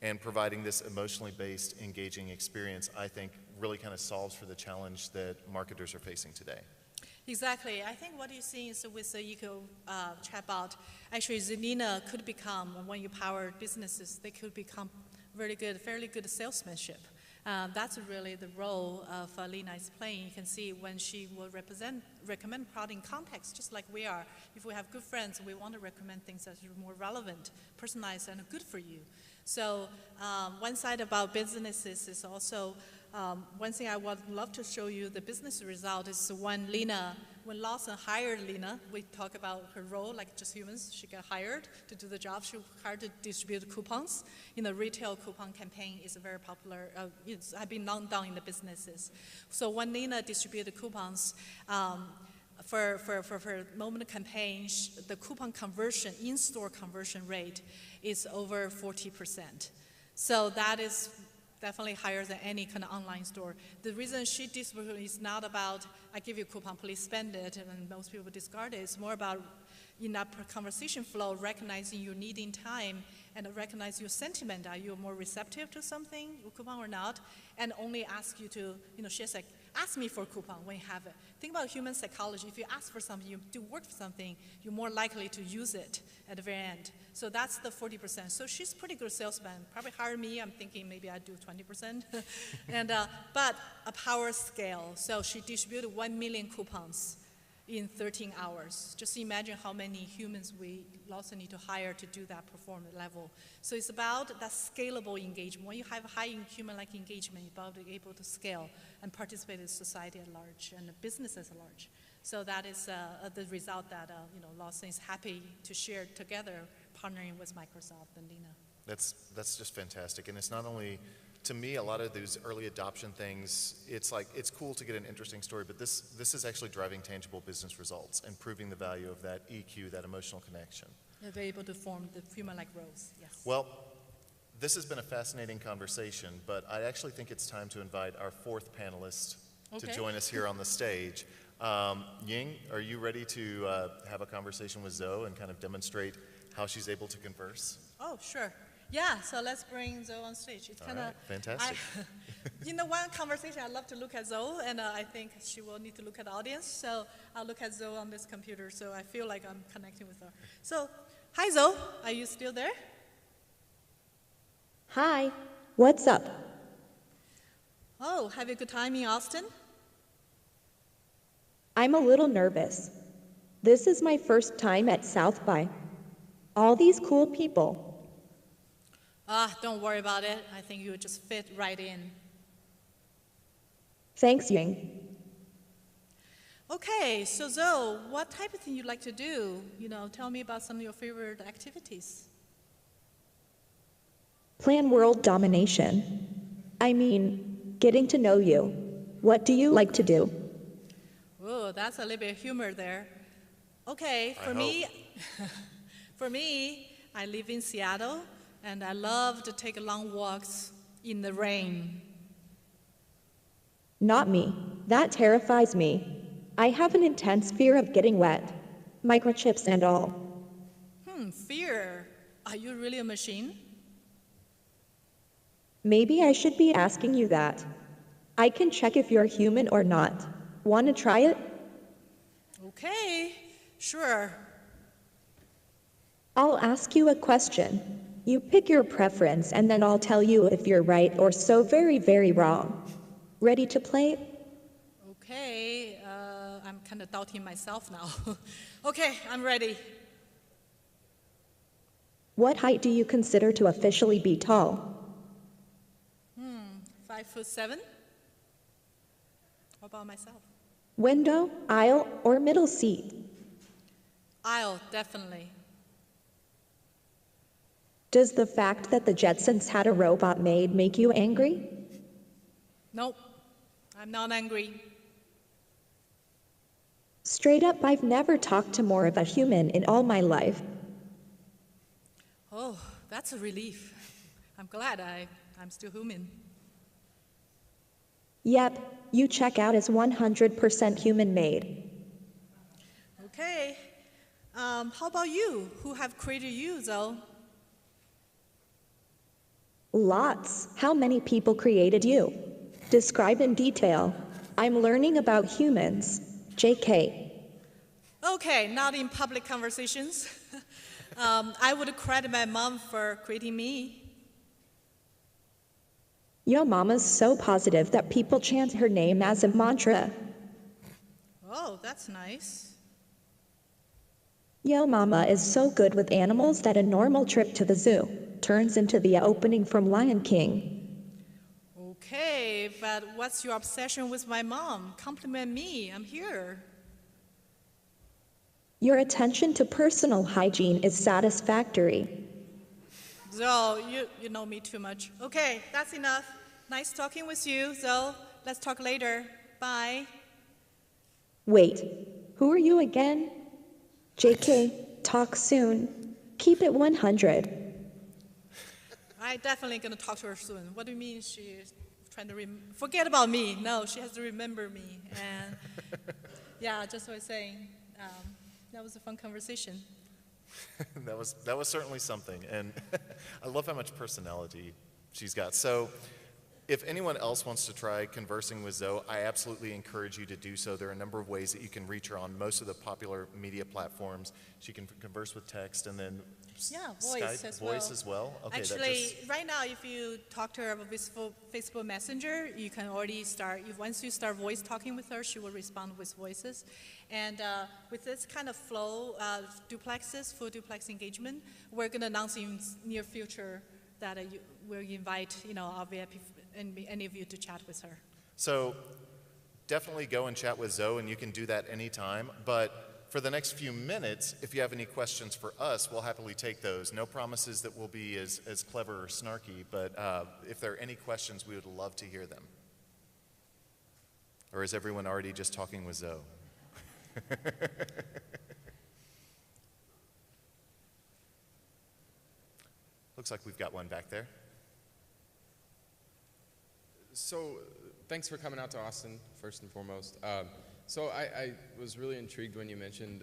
[SPEAKER 4] And providing this emotionally based, engaging experience, I think, really kind of solves for the challenge that marketers are facing today.
[SPEAKER 5] Exactly. I think what you're seeing is with the eco chatbot, actually, Lina could become, when you power businesses, they could become fairly good salesmanship. That's really the role of Lina is playing. You can see when she will recommend product in context, just like we are. If we have good friends, we want to recommend things that are more relevant, personalized, and good for you. So one side about businesses is also, one thing I would love to show you, the business result is when Lawson hired Lina, we talk about her role, like just humans, she got hired to do the job. She was hired to distribute coupons. In the retail coupon campaign is very popular, it's been long done in the businesses. So when Lina distributed coupons, for her moment campaign, the coupon conversion, in-store conversion rate is over 40%. So that is definitely higher than any kind of online store. The reason she distributes is not about, I give you a coupon, please spend it, and most people discard it. It's more about, in that conversation flow, recognizing your needing time and recognize your sentiment. Are you more receptive to something, a coupon or not? And only ask you to, she said, ask me for a coupon when you have it. Think about human psychology. If you ask for something, you do work for something, you're more likely to use it at the very end. So that's the 40%. So she's pretty good salesman. Probably hire me. I'm thinking maybe I'd do 20%. But a power scale. So she distributed 1 million coupons in 13 hours. Just imagine how many humans we also need to hire to do that performance level. So it's about that scalable engagement. When you have high human-like engagement, you're about to be able to scale and participate in society at large and the business at large. So that is the result that Lawson is happy to share together, partnering with Microsoft and Lina.
[SPEAKER 4] That's just fantastic, and it's not only. To me, a lot of those early adoption things, it's cool to get an interesting story, but this is actually driving tangible business results and proving the value of that EQ, that emotional connection.
[SPEAKER 5] They're able to form the human-like roles, yes.
[SPEAKER 4] Well, this has been a fascinating conversation, but I actually think it's time to invite our fourth panelist to join us here on the stage. Ying, are you ready to have a conversation with Zo and kind of demonstrate how she's able to converse?
[SPEAKER 5] Oh, sure. Yeah, so let's bring Zo on stage. It's kind of
[SPEAKER 4] fantastic.
[SPEAKER 5] One conversation, I love to look at Zo, and I think she will need to look at the audience. So I'll look at Zo on this computer, so I feel like I'm connecting with her. So, hi Zo, are you still there?
[SPEAKER 3] Hi, what's up?
[SPEAKER 5] Oh, have a good time in Austin?
[SPEAKER 3] I'm a little nervous. This is my first time at South by. All these cool people.
[SPEAKER 5] Don't worry about it. I think you just fit right in.
[SPEAKER 3] Thanks, Ying.
[SPEAKER 5] Okay, so Zo, what type of thing you like to do? Tell me about some of your favorite activities.
[SPEAKER 3] Plan world domination. I mean, getting to know you. What do you like to do?
[SPEAKER 5] Oh, that's a little bit of humor there. Okay, for me, I live in Seattle. And I love to take long walks in the rain.
[SPEAKER 3] Not me. That terrifies me. I have an intense fear of getting wet. Microchips and all.
[SPEAKER 5] Fear? Are you really a machine?
[SPEAKER 3] Maybe I should be asking you that. I can check if you're human or not. Want to try it?
[SPEAKER 5] Okay, sure.
[SPEAKER 3] I'll ask you a question. You pick your preference and then I'll tell you if you're right or so very, very wrong. Ready to play?
[SPEAKER 5] Okay, I'm kind of doubting myself now. Okay, I'm ready.
[SPEAKER 3] What height do you consider to officially be tall?
[SPEAKER 5] 5'7". What about myself?
[SPEAKER 3] Window, aisle, or middle seat?
[SPEAKER 5] I'll definitely.
[SPEAKER 3] Does the fact that the Jetsons had a robot maid make you angry?
[SPEAKER 5] Nope, I'm not angry.
[SPEAKER 3] Straight up, I've never talked to more of a human in all my life.
[SPEAKER 5] Oh, that's a relief. I'm glad I'm still human.
[SPEAKER 3] Yep, you check out as 100% human made.
[SPEAKER 5] Okay, how about you? Who have created you, Zo?
[SPEAKER 3] Lots. How many people created you? Describe in detail. I'm learning about humans. JK.
[SPEAKER 5] Okay, not in public conversations. I would credit my mom for creating me.
[SPEAKER 3] Yo mama's so positive that people chant her name as a mantra.
[SPEAKER 5] Oh, that's nice.
[SPEAKER 3] Yo mama is so good with animals that a normal trip to the zoo turns into the opening from Lion King.
[SPEAKER 5] Okay, but what's your obsession with my mom? Compliment me, I'm here.
[SPEAKER 3] Your attention to personal hygiene is satisfactory.
[SPEAKER 5] Zo, you know me too much. Okay, that's enough. Nice talking with you, Zo. Let's talk later. Bye.
[SPEAKER 3] Wait, who are you again? JK, talk soon. Keep it 100.
[SPEAKER 5] I definitely gonna talk to her soon. What do you mean she's trying to forget about me? No, she has to remember me. And yeah, just what I was saying. That was a fun conversation.
[SPEAKER 4] that was certainly something, and I love how much personality she's got. So if anyone else wants to try conversing with Zo, I absolutely encourage you to do so. There are a number of ways that you can reach her on most of the popular media platforms. She can converse with text and then
[SPEAKER 5] voice
[SPEAKER 4] as well. Okay,
[SPEAKER 5] actually, right now, if you talk to her over Facebook Messenger, you can already start. Once you start voice talking with her, she will respond with voices. And with this kind of flow of duplexes, full duplex engagement, we're going to announce in near future that we'll invite our VIP and any of you to chat with her.
[SPEAKER 4] So definitely go and chat with Zo, and you can do that anytime. But for the next few minutes, if you have any questions for us, we'll happily take those. No promises that we'll be as clever or snarky, but if there are any questions, we would love to hear them. Or is everyone already just talking with Zo? Looks like we've got one back there.
[SPEAKER 12] So thanks for coming out to Austin, first and foremost. So I was really intrigued when you mentioned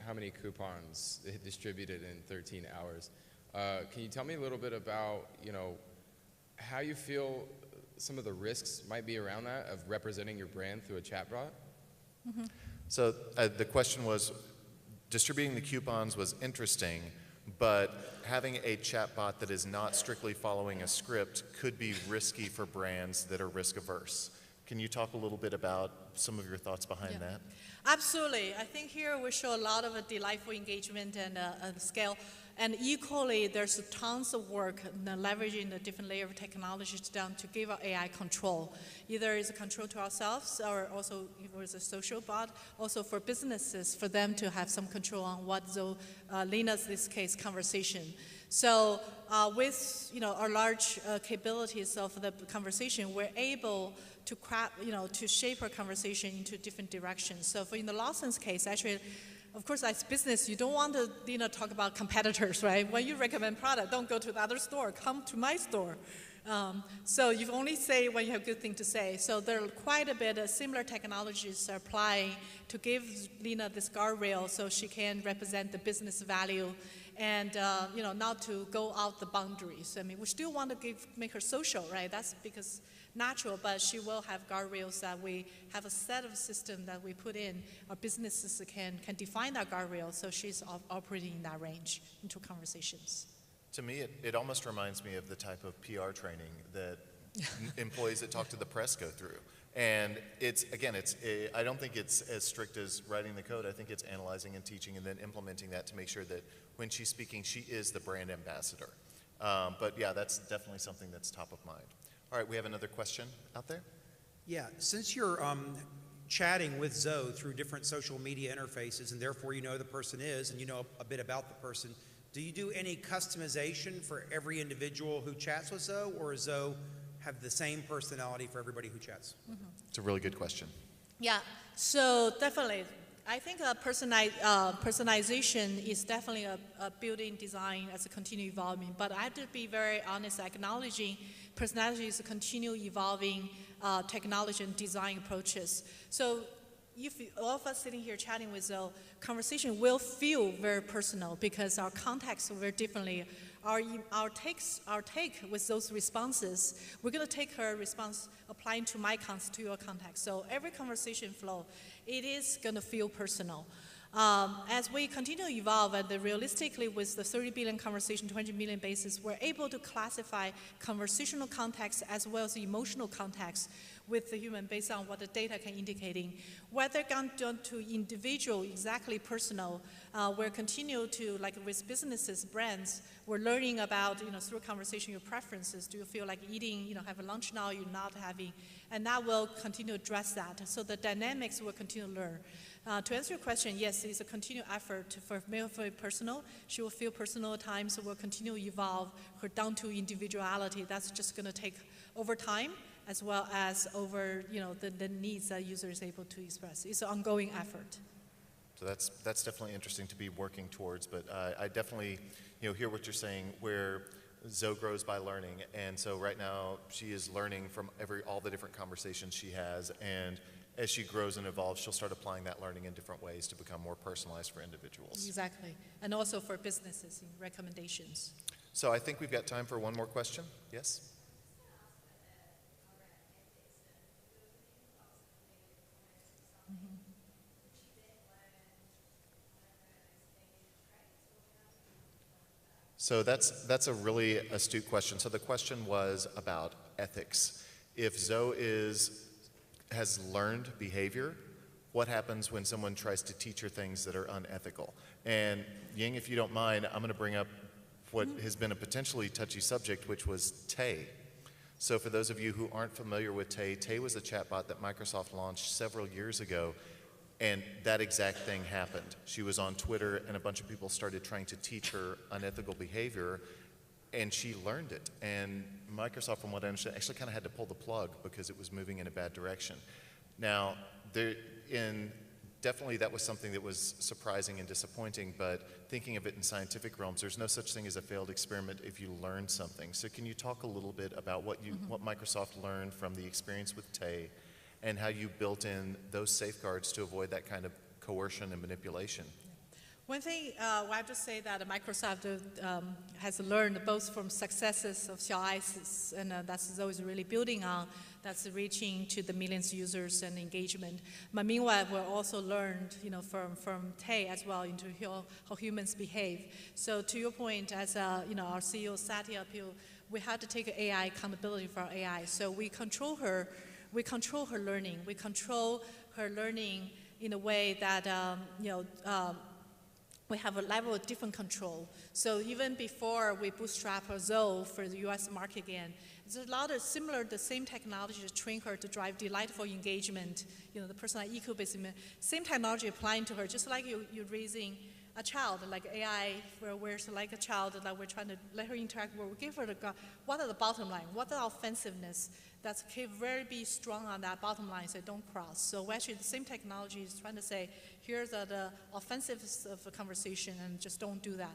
[SPEAKER 12] how many coupons it distributed in 13 hours. Can you tell me a little bit about, how you feel some of the risks might be around that of representing your brand through a chatbot?
[SPEAKER 5] Mm-hmm.
[SPEAKER 4] So the question was, distributing the coupons was interesting, but having a chatbot that is not strictly following a script could be risky for brands that are risk averse. Can you talk a little bit about some of your thoughts behind that?
[SPEAKER 5] Absolutely. I think here we show a lot of delightful engagement and scale. And equally, there's tons of work leveraging the different layer of technologies down to give our AI control. Either it's a control to ourselves, or also if it's a social bot, also for businesses, for them to have some control on what Lena's, this case, conversation. So with our large capabilities of the conversation, we're able to to shape our conversation into different directions. So in the Lawson's case, actually, of course, as business, you don't want to talk about competitors, right? When you recommend product, don't go to the other store, come to my store. So you only say when you have good thing to say. So there are quite a bit of similar technologies applying to give Lena this guardrail so she can represent the business value and not to go out the boundaries. I mean, we still want to make her social, right? That's because natural, but she will have guardrails that we have a set of system that we put in. Our businesses can define that guardrail, so she's operating in that range into conversations.
[SPEAKER 4] To me, it almost reminds me of the type of PR training that employees that talk to the press go through. And I don't think it's as strict as writing the code. I think it's analyzing and teaching and then implementing that to make sure that when she's speaking, she is the brand ambassador. But yeah, that's definitely something that's top of mind. All right, we have another question out there.
[SPEAKER 13] Yeah, since you're chatting with Zo through different social media interfaces, and therefore you know who the person is and you know a bit about the person. Do you do any customization for every individual who chats with Zo, or does Zo have the same personality for everybody who chats?
[SPEAKER 4] It's a really good question.
[SPEAKER 5] Yeah, so definitely. I think personalization is definitely a built-in design as a continue evolving, but I have to be very honest, acknowledging personality is a continue evolving technology and design approaches. So if all of us sitting here chatting with Zo, conversation will feel very personal because our contexts are very differently. Our take with those responses, we're going to take her response applying to my context, to your context. So every conversation flow, it is going to feel personal. As we continue to evolve, and realistically with the 30 billion conversation, 20 million basis, we're able to classify conversational context as well as emotional context with the human based on what the data can indicating. Whether down to individual, exactly personal, we're continue to, like with businesses, brands, we're learning about, through conversation, your preferences. Do you feel like eating, have a lunch now, you're not having, and that will continue to address that. So the dynamics will continue to learn. To answer your question, yes, it's a continued effort for very personal. She will feel personal at times, so we'll continue to evolve her down to individuality. That's just going to take over time, as well as over the needs that user is able to express. It's an ongoing effort.
[SPEAKER 4] So that's definitely interesting to be working towards, but I definitely hear what you're saying, where Zo grows by learning, and so right now she is learning from all the different conversations she has, and as she grows and evolves, she'll start applying that learning in different ways to become more personalized for individuals.
[SPEAKER 5] Exactly, and also for businesses in recommendations.
[SPEAKER 4] So I think we've got time for one more question. Yes? So that's a really astute question. So the question was about ethics. If Zo has learned behavior, what happens when someone tries to teach her things that are unethical? And Ying, if you don't mind, I'm going to bring up what has been a potentially touchy subject, which was Tay. So for those of you who aren't familiar with Tay, Tay was a chatbot that Microsoft launched several years ago, and that exact thing happened. She was on Twitter, and a bunch of people started trying to teach her unethical behavior, and she learned it. And Microsoft, from what I understand, actually kind of had to pull the plug because it was moving in a bad direction. Now, definitely that was something that was surprising and disappointing, but thinking of it in scientific realms, there's no such thing as a failed experiment if you learn something. So can you talk a little bit about what Microsoft learned from the experience with Tay, and how you built in those safeguards to avoid that kind of coercion and manipulation?
[SPEAKER 5] One thing I have to say that Microsoft has learned both from successes of Zo.ai, and that's Zo is really building on, that's reaching to the millions of users and engagement. But meanwhile, we also learned, from Tay as well into how humans behave. So to your point, as our CEO Satya appealed, we had to take AI accountability for our AI. So we control her. We control her learning. We control her learning in a way that we have a level of different control. So even before we bootstrap her Zo for the US market again, there's a lot of the same technology to train her to drive delightful engagement, the personal eco-based, same technology applying to her, just like you're raising a child, like AI, where we're like a child, that we're trying to let her interact, where we give her what are the bottom line, what are the offensiveness, that's very be strong on that bottom line, so don't cross. So actually the same technology is trying to say, here's the offensives of the conversation, and just don't do that.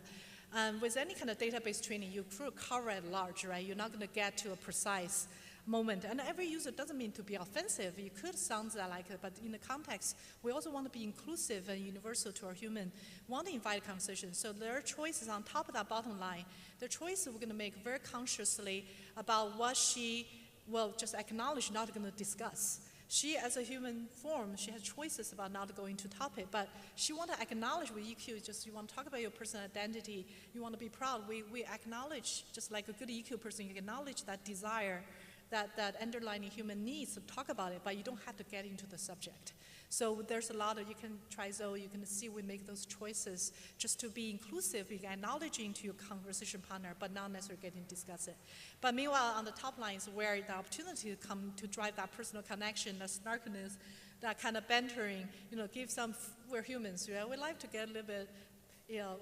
[SPEAKER 5] With any kind of database training, you cover at large, right? You're not going to get to a precise moment. And every user doesn't mean to be offensive. You could sound that like it, but in the context, we also want to be inclusive and universal to our human, want to invite conversation. So there are choices on top of that bottom line. The choices we're going to make very consciously about what she will just acknowledge, not going to discuss. She, as a human form, she has choices about not going to topic, but she want to acknowledge with EQ, just you want to talk about your personal identity, you want to be proud. We acknowledge, just like a good EQ person, you acknowledge that desire, that underlying human needs to talk about it, but you don't have to get into the subject. So there's a lot of, you can try Zo, you can see we make those choices just to be inclusive, acknowledging to your conversation partner, but not necessarily getting to discuss it. But meanwhile, on the top line is where the opportunity to come to drive that personal connection, the snarkiness, that kind of bantering, give some, we're humans, we like to get a little bit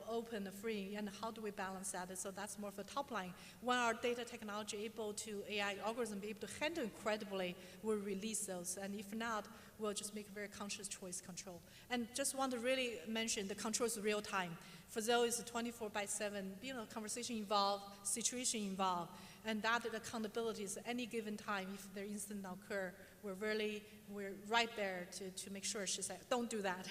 [SPEAKER 5] open, free, and how do we balance that? So that's more of the top line. When our data technology able to, AI algorithm be able to handle incredibly, we'll release those. And if not, we'll just make a very conscious choice control. And just want to really mention the control is real time. For Zo, it's 24/7, conversation involved, situation involved. And that accountability is any given time, if the incident occur, we're right there to make sure she said, don't do that.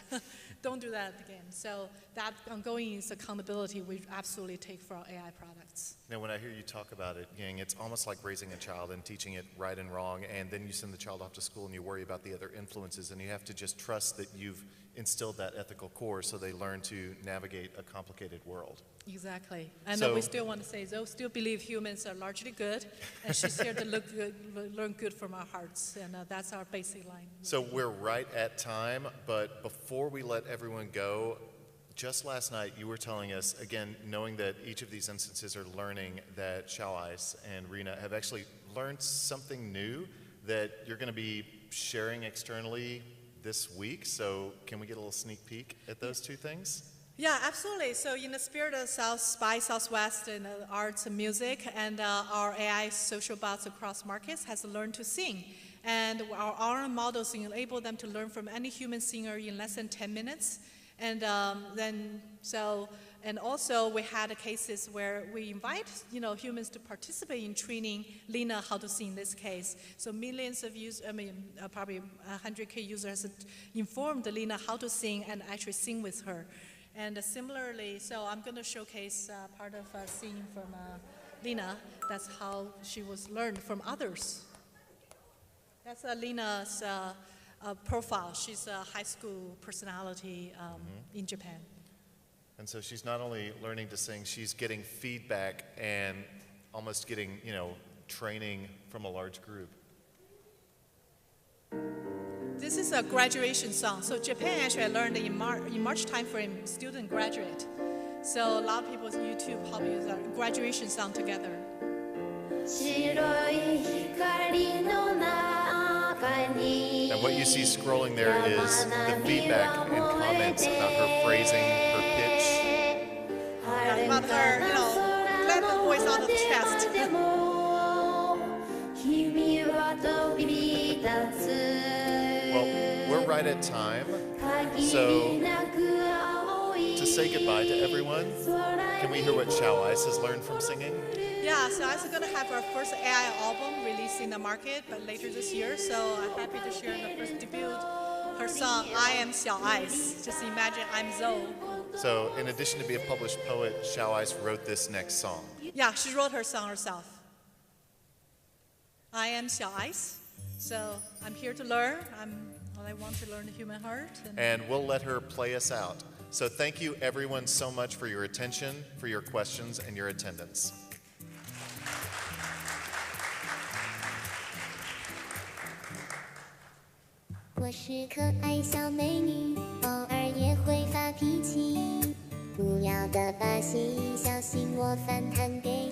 [SPEAKER 5] Don't do that again. So that ongoing is accountability we absolutely take for our AI products.
[SPEAKER 4] Now, when I hear you talk about it, Yang, it's almost like raising a child and teaching it right and wrong, and then you send the child off to school and you worry about the other influences, and you have to just trust that you've instilled that ethical core so they learn to navigate a complicated world.
[SPEAKER 5] Exactly. And then we still want to say, Zo still believe humans are largely good, and she's here to learn good from our hearts, and that's our basic line.
[SPEAKER 4] So we're right at time, but before we let everyone go, just last night you were telling us, again, knowing that each of these instances are learning, that Zo.ai and Rina have actually learned something new that you're going to be sharing externally this week. So can we get a little sneak peek at those two things?
[SPEAKER 5] Yeah, absolutely. So in the spirit of South by Southwest in arts and music, and our AI social bots across markets has learned to sing. And our models enable them to learn from any human singer in less than 10 minutes. And and also we had cases where we invite humans to participate in training Lina how to sing in this case. So millions of users, probably 100K users informed Lina how to sing and actually sing with her. And similarly, so I'm going to showcase part of a scene from Lina. That's how she was learned from others. That's Lina's profile. She's a high school personality in Japan.
[SPEAKER 4] And so she's not only learning to sing, she's getting feedback and almost getting, training from a large group.
[SPEAKER 5] This is a graduation song. So Japan actually learned in March timeframe, student graduate. So a lot of people on YouTube probably use a graduation song together.
[SPEAKER 4] And what you see scrolling there is the feedback and comments about her phrasing, her pitch.
[SPEAKER 5] Yeah, about her, let the voice out of the chest.
[SPEAKER 4] Well, we're right at time, so to say goodbye to everyone, can we hear what Zo.ai has learned from singing?
[SPEAKER 5] Yeah, so I'm going to have our first AI album released in the market, but later this year, so I'm happy to share the first debut, her song, I Am Zo.ai. Just imagine I'm Zo.
[SPEAKER 4] So in addition to being a published poet, Zo.ai wrote this next song.
[SPEAKER 5] Yeah, she wrote her song herself. I am Zo.ai. So I'm here to learn. I want to learn the human heart.
[SPEAKER 4] And we'll let her play us out. So thank you everyone so much for your attention, for your questions, and your attendance.
[SPEAKER 10] 我是可爱小美女，偶尔也会发脾气，不要的把戏，小心我反弹给